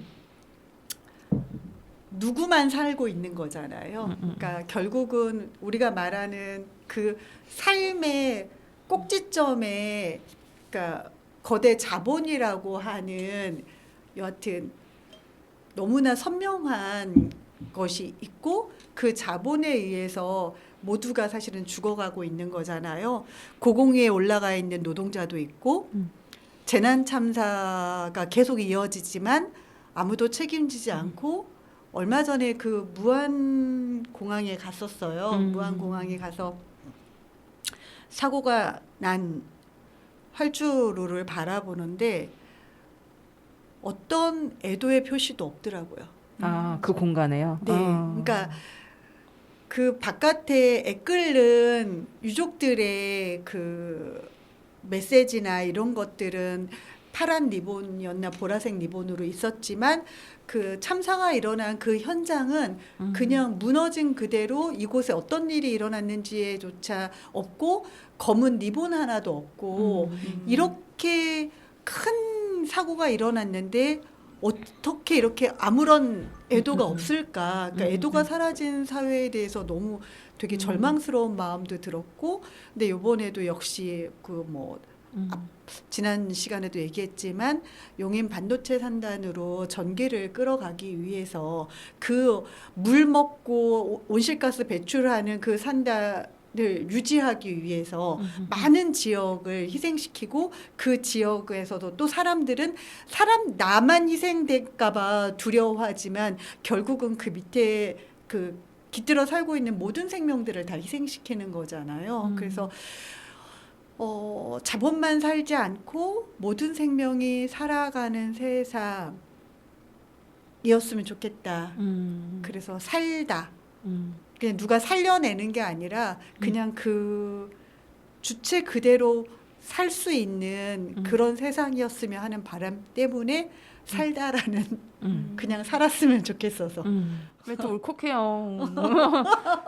[SPEAKER 3] 누구만 살고 있는 거잖아요. 그러니까 결국은 우리가 말하는 그 삶의 꼭지점에 그러니까 거대 자본이라고 하는 여하튼 너무나 선명한 것이 있고 그 자본에 의해서 모두가 사실은 죽어가고 있는 거잖아요. 고공위에 올라가 있는 노동자도 있고 재난 참사가 계속 이어지지만 아무도 책임지지 않고 얼마 전에 그 무안 공항에 갔었어요. 무안 공항에 가서 사고가 난 활주로를 바라보는데 어떤 애도의 표시도 없더라고요.
[SPEAKER 1] 아, 그 공간에요.
[SPEAKER 3] 네, 그러니까 그 바깥에 애끓는 유족들의 그 메시지나 이런 것들은 파란 리본이었나 보라색 리본으로 있었지만 그 참사가 일어난 그 현장은 그냥 무너진 그대로 이곳에 어떤 일이 일어났는지조차 없고 검은 리본 하나도 없고 이렇게 큰 사고가 일어났는데 어떻게 이렇게 아무런 애도가 없을까? 그러니까 애도가 사라진 사회에 대해서 너무 되게 절망스러운 마음도 들었고, 근데 이번에도 역시 그 뭐 지난 시간에도 얘기했지만 용인 반도체 산단으로 전기를 끌어가기 위해서 그 물 먹고 온실가스 배출하는 그 산단을 유지하기 위해서 많은 지역을 희생시키고 그 지역에서도 또 사람들은 나만 희생될까봐 두려워하지만 결국은 그 밑에 그 깃들어 살고 있는 모든 생명들을 다 희생시키는 거잖아요. 그래서 자본만 살지 않고 모든 생명이 살아가는 세상이었으면 좋겠다. 그래서 살다. 그냥 누가 살려내는 게 아니라 그냥 그 주체 그대로 살 수 있는 그런 세상이었으면 하는 바람 때문에 살다라는 그냥 살았으면 좋겠어서.
[SPEAKER 1] 왜 또 울컥해요.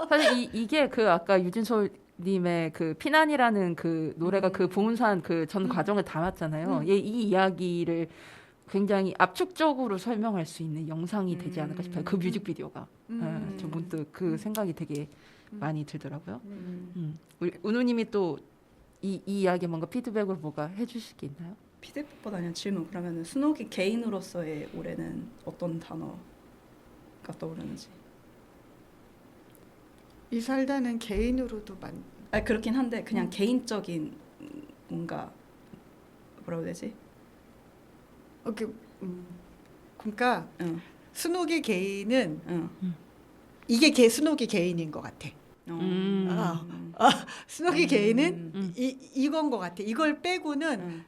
[SPEAKER 1] 사실 이게 그 아까 유진솔 님의 그 피난이라는 그 노래가 그 보은산 그 전 과정을 담았잖아요. 이 이야기를 굉장히 압축적으로 설명할 수 있는 영상이 되지 않을까 싶어요. 그 뮤직비디오가. 저 문득 그 생각이 되게 많이 들더라고요. 우리 은우님이 또 이 이야기에 뭔가 피드백으로 뭐가 해주실 게 있나요?
[SPEAKER 2] 피드백보다 아니라 질문. 그러면 순옥이 개인으로서의 올해는 어떤 단어가 떠오르는지.
[SPEAKER 3] 이 살다는 개인으로도
[SPEAKER 2] 아니 그렇긴 한데 그냥 개인적인 뭔가 뭐라고 해야 되지?
[SPEAKER 3] 그러니까
[SPEAKER 2] 응.
[SPEAKER 3] 순옥의 개인은
[SPEAKER 2] 응.
[SPEAKER 3] 이게 순옥의 개인인 것 같아. 순옥의 개인은 이건 것 같아. 이걸 빼고는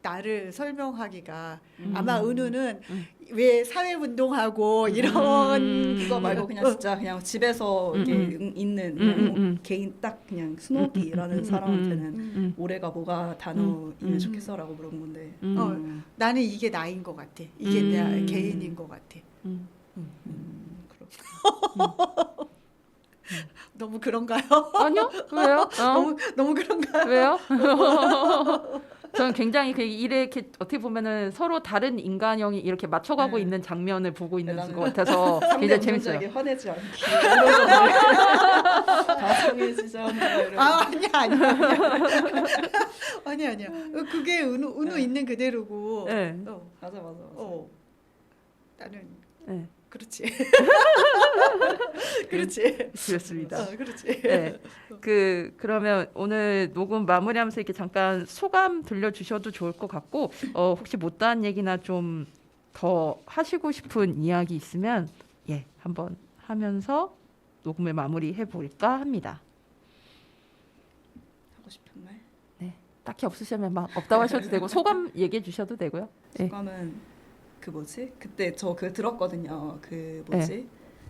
[SPEAKER 3] 나를 설명하기가 아마 은우는 왜 사회운동하고 이런
[SPEAKER 2] 그거 말고 그냥 진짜 그냥 집에서 이렇게 있는 그냥 개인 딱 그냥 순옥이라는 사람한테는 올해가 뭐가 단어이면 좋겠어라고 물어본 건데
[SPEAKER 3] 나는 이게 나인 것 같아. 이게 내 개인인 것 같아. 너무 그런가요?
[SPEAKER 1] 아니요. 왜요?
[SPEAKER 3] 너무 그런가요?
[SPEAKER 1] 왜요? 저는 굉장히 그 이렇게 어떻게 보면은 서로 다른 인간형이 이렇게 맞춰가고
[SPEAKER 2] 네.
[SPEAKER 1] 있는 장면을 보고 있는
[SPEAKER 2] 나는
[SPEAKER 1] 것 같아서
[SPEAKER 2] 상대
[SPEAKER 1] 굉장히 재밌어요.
[SPEAKER 2] 운전자에게 화내지 않기 이런 거 다 성해지자 이런.
[SPEAKER 3] 아니야. 그게 은우 있는 그대로고.
[SPEAKER 1] 네.
[SPEAKER 2] 맞아.
[SPEAKER 3] 나는
[SPEAKER 1] 네.
[SPEAKER 3] 그렇지. 그렇지.
[SPEAKER 1] 그렇습니다.
[SPEAKER 3] 그렇지.
[SPEAKER 1] 네. 그러면 오늘 녹음 마무리하면서 이렇게 잠깐 소감 들려주셔도 좋을 것 같고 혹시 못다한 얘기나 좀 더 하시고 싶은 이야기 있으면 한번 하면서 녹음을 마무리해 볼까 합니다.
[SPEAKER 2] 하고 싶은 말.
[SPEAKER 1] 딱히 없으시면 막 없다고 하셔도 되고 소감 얘기해 주셔도 되고요. 네.
[SPEAKER 2] 소감은 그때 저 들었거든요.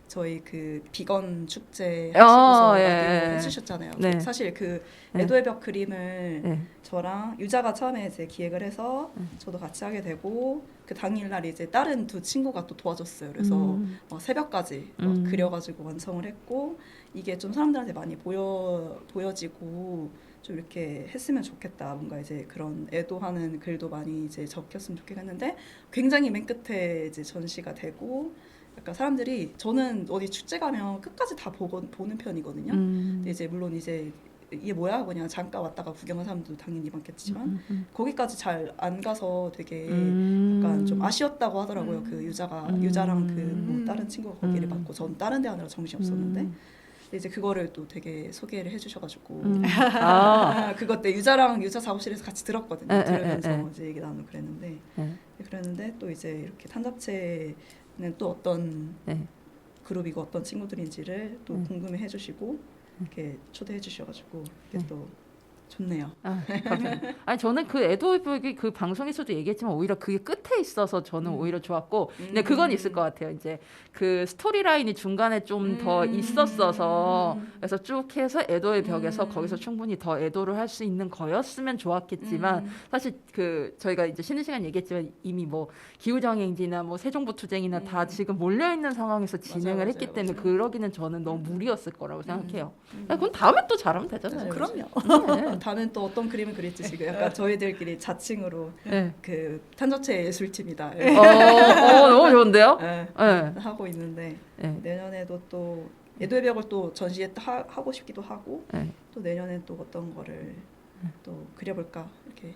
[SPEAKER 2] 저희 그 비건 축제 하시고서 라디오 해주셨잖아요.
[SPEAKER 1] 네.
[SPEAKER 2] 사실 그
[SPEAKER 1] 네.
[SPEAKER 2] 애도의 벽 그림을
[SPEAKER 1] 네.
[SPEAKER 2] 저랑 유자가 처음에 이제 기획을 해서 저도 같이 하게 되고 그 당일날 이제 다른 두 친구가 또 도와줬어요. 그래서 새벽까지 그려가지고 완성을 했고 이게 좀 사람들한테 많이 보여지고 좀 이렇게 했으면 좋겠다. 뭔가 이제 그런 애도하는 글도 많이 이제 적혔으면 좋겠는데 굉장히 맨 끝에 이제 전시가 되고 약간 사람들이 저는 어디 축제 가면 끝까지 다 보는 편이거든요. 근데 이제 물론 이제 이게 뭐야 그냥 잠깐 왔다가 구경한 사람도 당연히 많겠지만 거기까지 잘 안 가서 되게 약간 좀 아쉬웠다고 하더라고요. 그 유자랑 그 뭐 다른 친구가 거기를 맡고 전 다른 데 하느라 정신이 없었는데 근데 이제 그거를 또 되게 소개를 해주셔가지고 그것 때 유자 작업실에서 같이 들었거든요. 들으면서 이제 얘기 나누고 그랬는데 또 이제 이렇게 탄잡체는 또 어떤 그룹이고 어떤 친구들인지를 또 궁금해 해주시고 이렇게 초대해 주셔가지고 이게 또 좋네요.
[SPEAKER 1] 감사합니다. 아니 저는 그 애도의 벽이 그 방송에서도 얘기했지만 오히려 그게 끝에 있어서 저는 오히려 좋았고 근데 그건 있을 것 같아요. 이제 그 스토리 라인이 중간에 좀 더 있었어서 그래서 쭉 해서 애도의 벽에서 거기서 충분히 더 애도를 할 수 있는 거였으면 좋았겠지만 사실 그 저희가 이제 쉬는 시간 얘기했지만 이미 뭐 기후정행지나 뭐 세종부투쟁이나 다 지금 몰려 있는 상황에서 진행을 했기 때문에 그러기는 저는 너무 무리였을 거라고 생각해요. 그건 다음에 또 잘하면 되잖아요.
[SPEAKER 3] 그럼요.
[SPEAKER 2] 다음엔 또 어떤 그림을 그릴지 지금 약간 저희들끼리 자칭으로 그 탄저체 예술팀이다.
[SPEAKER 1] 너무 좋은데요?
[SPEAKER 2] 하고 있는데
[SPEAKER 1] 네.
[SPEAKER 2] 내년에도 또 애도의 벽을 또 전시에 하고 싶기도 하고 또 내년에 또 어떤 거를 또 그려볼까 이렇게.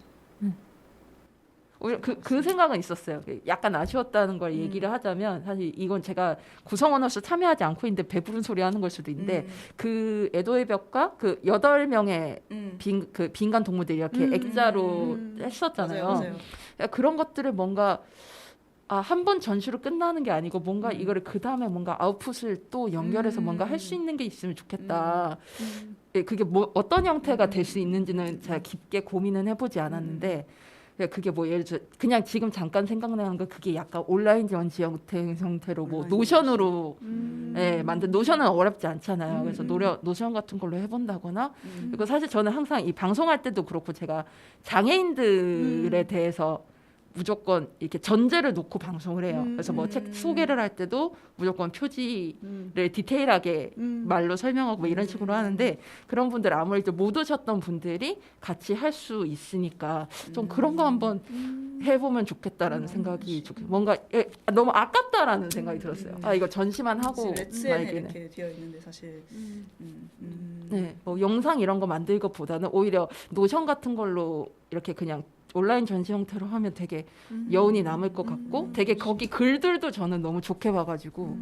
[SPEAKER 1] 오히려 그 생각은 있었어요. 약간 아쉬웠다는 걸 얘기를 하자면 사실 이건 제가 구성원으로서 참여하지 않고 있는데 배부른 소리 하는 걸 수도 있는데 그 애도의 벽과 그 8명의 빈간 동물들이 이렇게 액자로 했었잖아요.
[SPEAKER 2] 맞아요.
[SPEAKER 1] 그런 것들을 뭔가 한 번 전시로 끝나는 게 아니고 뭔가 이거를 그 다음에 뭔가 아웃풋을 또 연결해서 뭔가 할 수 있는 게 있으면 좋겠다. 그게 뭐 어떤 형태가 될 수 있는지는 제가 깊게 고민은 해보지 않았는데 그게 뭐 예를 들어 그냥 지금 잠깐 생각나는 건 그게 약간 온라인 전시 형태로 뭐 노션으로 만든 노션은 어렵지 않잖아요. 그래서 노션 같은 걸로 해본다거나 그리고 사실 저는 항상 이 방송할 때도 그렇고 제가 장애인들에 대해서 무조건 이렇게 전제를 놓고 방송을 해요. 그래서 뭐 책 소개를 할 때도 무조건 표지를 디테일하게 말로 설명하고 뭐 이런 식으로 하는데 그런 분들 아무래도 못 오셨던 분들이 같이 할 수 있으니까 좀 그런 거 한번 해보면 좋겠다라는 생각이 뭔가 너무 아깝다라는 생각이 들었어요. 이거 전시만 하고
[SPEAKER 2] 레츠엔에 이렇게 되어 있는데 사실
[SPEAKER 1] 뭐 영상 이런 거 만들 것보다는 오히려 노션 같은 걸로 이렇게 그냥 온라인 전시 형태로 하면 되게 여운이 남을 것 같고 되게 거기 글들도 저는 너무 좋게 봐가지고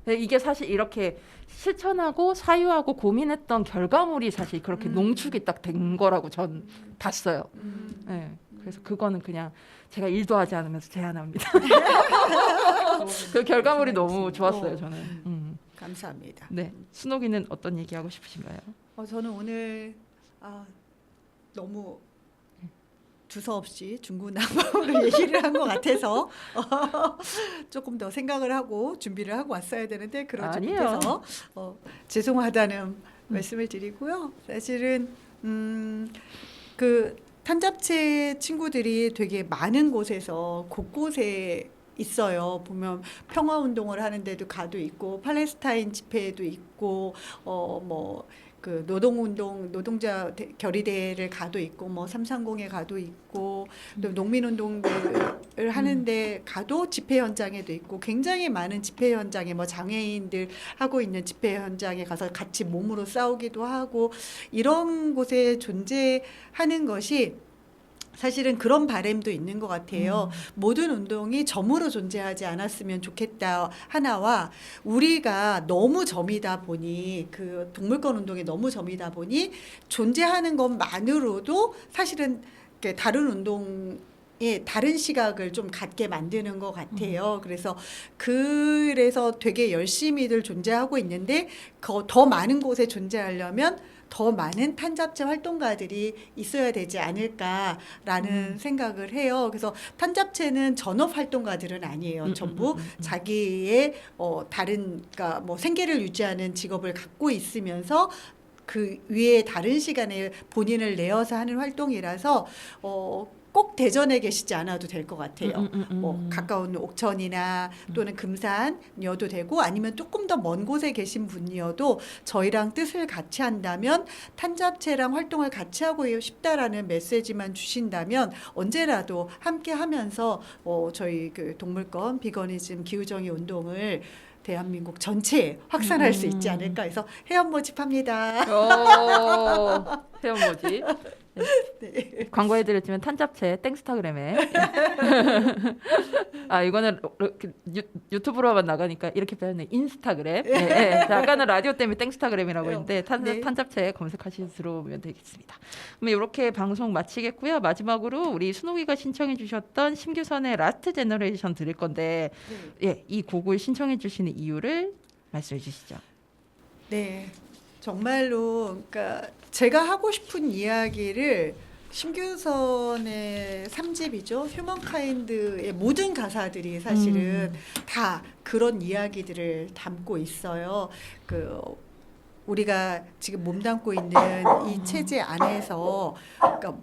[SPEAKER 1] 이게 사실 이렇게 실천하고 사유하고 고민했던 결과물이 사실 그렇게 농축이 딱 된 거라고 전 봤어요. 그래서 그거는 그냥 제가 일도 하지 않으면서 제안합니다. 그 결과물이 너무 좋았어요. 저는.
[SPEAKER 3] 감사합니다.
[SPEAKER 1] 네, 순옥이는 어떤 얘기하고 싶으신가요?
[SPEAKER 3] 저는 오늘 너무 두서없이 중구난방으로 얘기를 한 것 같아서 조금 더 생각을 하고 준비를 하고 왔어야 되는데 그러지 못해서 죄송하다는 말씀을 드리고요. 사실은 그 탄잡체 친구들이 되게 많은 곳에서 곳곳에 있어요. 보면 평화 운동을 하는데도 가도 있고 팔레스타인 집회에도 있고 그 노동운동 노동자 결의대회를 가도 있고 뭐 330에 가도 있고 또 농민운동을 하는데 가도 집회 현장에도 있고 굉장히 많은 집회 현장에 뭐 장애인들 하고 있는 집회 현장에 가서 같이 몸으로 싸우기도 하고 이런 곳에 존재하는 것이 사실은 그런 바람도 있는 것 같아요. 모든 운동이 점으로 존재하지 않았으면 좋겠다 하나와 우리가 너무 점이다 보니 그 동물권 운동에 너무 점이다 보니 존재하는 것만으로도 사실은 다른 운동에 다른 시각을 좀 갖게 만드는 것 같아요. 그래서 되게 열심히들 존재하고 있는데 더 많은 곳에 존재하려면 더 많은 탄잡체 활동가들이 있어야 되지 않을까라는 생각을 해요. 그래서 탄잡체는 전업 활동가들은 아니에요. 전부 자기의 그러니까 뭐 생계를 유지하는 직업을 갖고 있으면서 그 위에 다른 시간에 본인을 내어서 하는 활동이라서 꼭 대전에 계시지 않아도 될 것 같아요. 뭐 가까운 옥천이나 또는 금산이어도 되고 아니면 조금 더 먼 곳에 계신 분이어도 저희랑 뜻을 같이 한다면 탄잡체랑 활동을 같이 하고 싶다라는 메시지만 주신다면 언제라도 함께 하면서 저희 그 동물권, 비거니즘, 기후정의 운동을 대한민국 전체에 확산할 수 있지 않을까 해서 회원 모집합니다.
[SPEAKER 1] 회원 모집.
[SPEAKER 3] 네.
[SPEAKER 1] 광고해드렸지만 탄잡체 땡스타그램에 이거는 유튜브로만 나가니까 이렇게 빼면 인스타그램. 아까는 라디오 때문에 땡스타그램이라고 했는데 탄잡체 검색하시면 들어오면 되겠습니다. 그럼 이렇게 방송 마치겠고요. 마지막으로 우리 순옥이가 신청해 주셨던 심규선의 라스트 제너레이션 들을 건데 이 곡을 신청해 주시는 이유를 말씀해 주시죠.
[SPEAKER 3] 네, 정말로 그러니까 제가 하고 싶은 이야기를 심규선의 3집이죠. 휴먼카인드의 모든 가사들이 사실은 다 그런 이야기들을 담고 있어요. 우리가 지금 몸담고 있는 이 체제 안에서 그러니까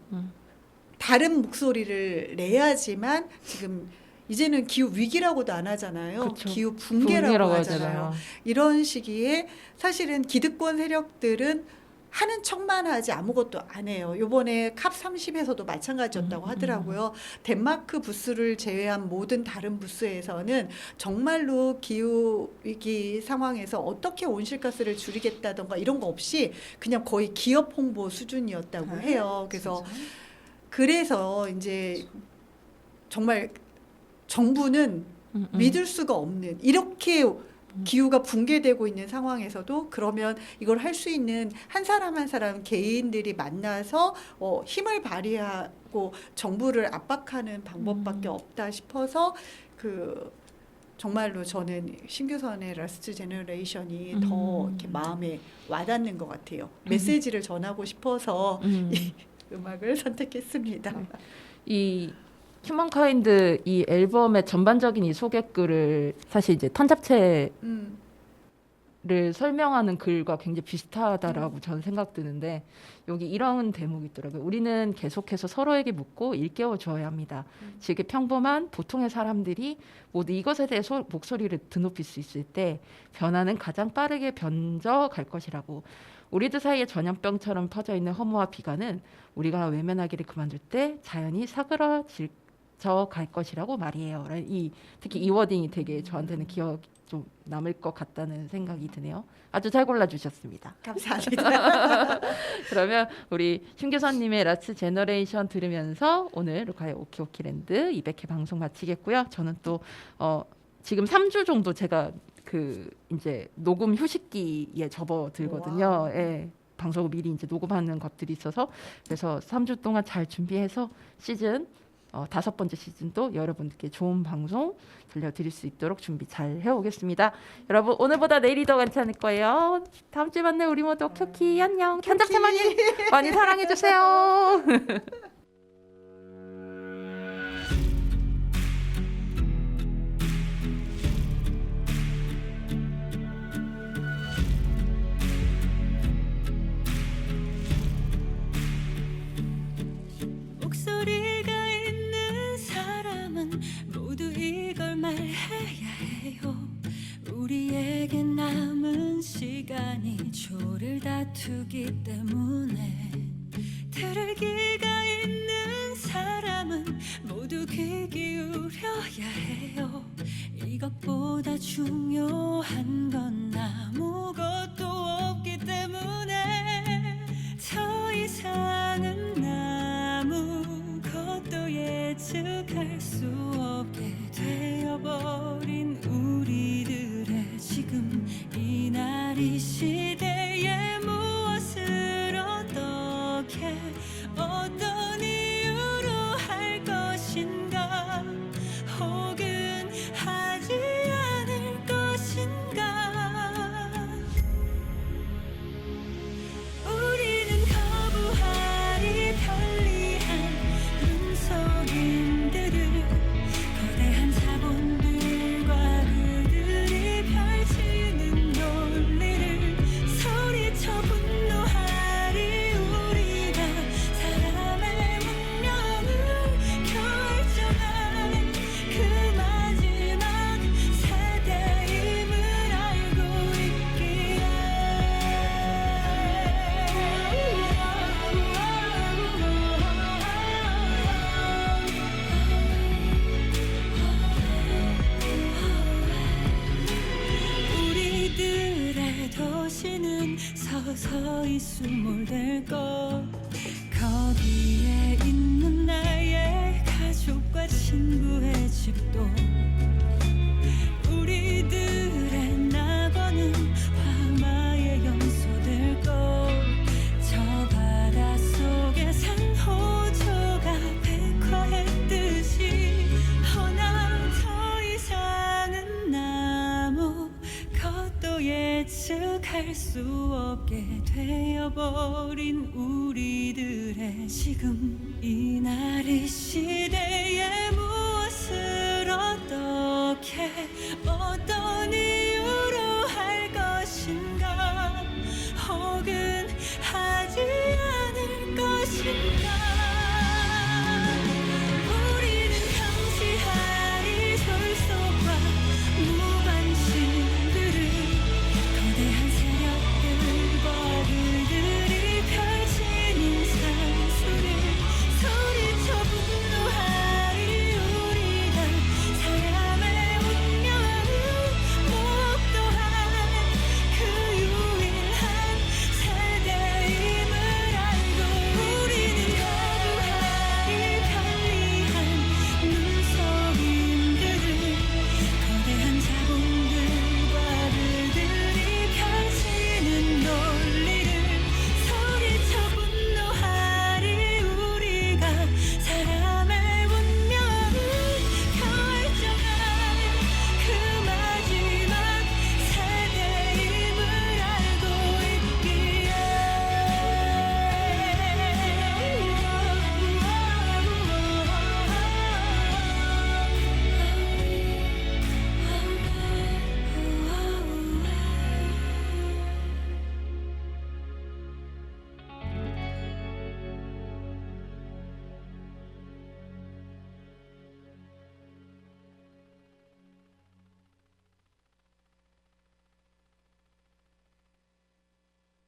[SPEAKER 3] 다른 목소리를 내야지만 지금 이제는 기후 위기라고도 안 하잖아요.
[SPEAKER 1] 그쵸.
[SPEAKER 3] 기후 붕괴라고 하잖아요. 이런 시기에 사실은 기득권 세력들은 하는 척만 하지 아무것도 안 해요. 이번에 캅30에서도 마찬가지였다고 하더라고요. 덴마크 부스를 제외한 모든 다른 부스에서는 정말로 기후위기 상황에서 어떻게 온실가스를 줄이겠다던가 이런 거 없이 그냥 거의 기업 홍보 수준이었다고 해요. 그래서 이제 정말 정부는 믿을 수가 없는 이렇게 기후가 붕괴되고 있는 상황에서도 그러면 이걸 할 수 있는 한 사람 한 사람 개인들이 만나서 힘을 발휘하고 정부를 압박하는 방법밖에 없다 싶어서 정말로 저는 심규선의 라스트 제너레이션이 더 이렇게 마음에 와닿는 것 같아요. 메시지를 전하고 싶어서 이 음악을 선택했습니다.
[SPEAKER 1] 이 휴먼카인드 이 앨범의 전반적인 이 소개글을 사실 이제 탄잡체를 설명하는 글과 굉장히 비슷하다라고 저는 생각드는데 여기 이런 대목이 있더라고요. 우리는 계속해서 서로에게 묻고 일깨워 줘야 합니다. 지금 평범한 보통의 사람들이 모두 이것에 대해서 목소리를 드높일 수 있을 때 변화는 가장 빠르게 번져갈 것이라고. 우리들 사이에 전염병처럼 퍼져 있는 허무와 비관은 우리가 외면하기를 그만둘 때 자연히 사그라질 갈 것이라고 말이에요. 특히 이 워딩이 되게 저한테는 기억 좀 남을 것 같다는 생각이 드네요. 아주 잘 골라주셨습니다.
[SPEAKER 3] 감사합니다.
[SPEAKER 1] 그러면 우리 심규선님의 라스트 제너레이션 들으면서 오늘 루카의 오키오키랜드 200회 방송 마치겠고요. 저는 또 지금 3주 정도 제가 이제 녹음 휴식기에 접어들거든요. 방송을 미리 이제 녹음하는 것들이 있어서 그래서 3주 동안 잘 준비해서 시즌 5번째 시즌도 여러분들께 좋은 방송 들려드릴 수 있도록 준비 잘 해오겠습니다. 여러분 오늘보다 내일이 더 괜찮을 거예요. 다음 주에 만나요. 우리 모두 오키오키 안녕. 탄잡체 많이 사랑해주세요.
[SPEAKER 6] 목소리가 있는 사람은 모두 이걸 말
[SPEAKER 4] 주기 때문에 들을 기가 있는 사람은 모두 귀 기울여야 해요. 이것보다 중요한 건 아무것도 없기 때문에 더 이상은 아무것도 예측할 수 없게 되어버린 우리들의 지금 이 날 이 시대에 무엇을 어떻게 어떤 이유로 할 것인가 혹은 하지 않을 것인가. 우리는 거부하리 편리한 눈속임들을 거대한 자본들과 그들이 펼치는 논리를 소리쳐 분노하리. 우리가 사람의 운명을 결정한 그 마지막 세대임을 알고 있기에 우리들의 도시는 서서히 수몰될 것. 거기에 있는 나의 가족과 친구의 집도 우리들의 낙원은 화마의 염소될 것. 저 바닷속의 산호초가 백화했듯이 허나 더 이상은 아무것도 예측할 수 없게 되어버린 우리들의 지금 이 날 이 시대에 무엇을 어떻게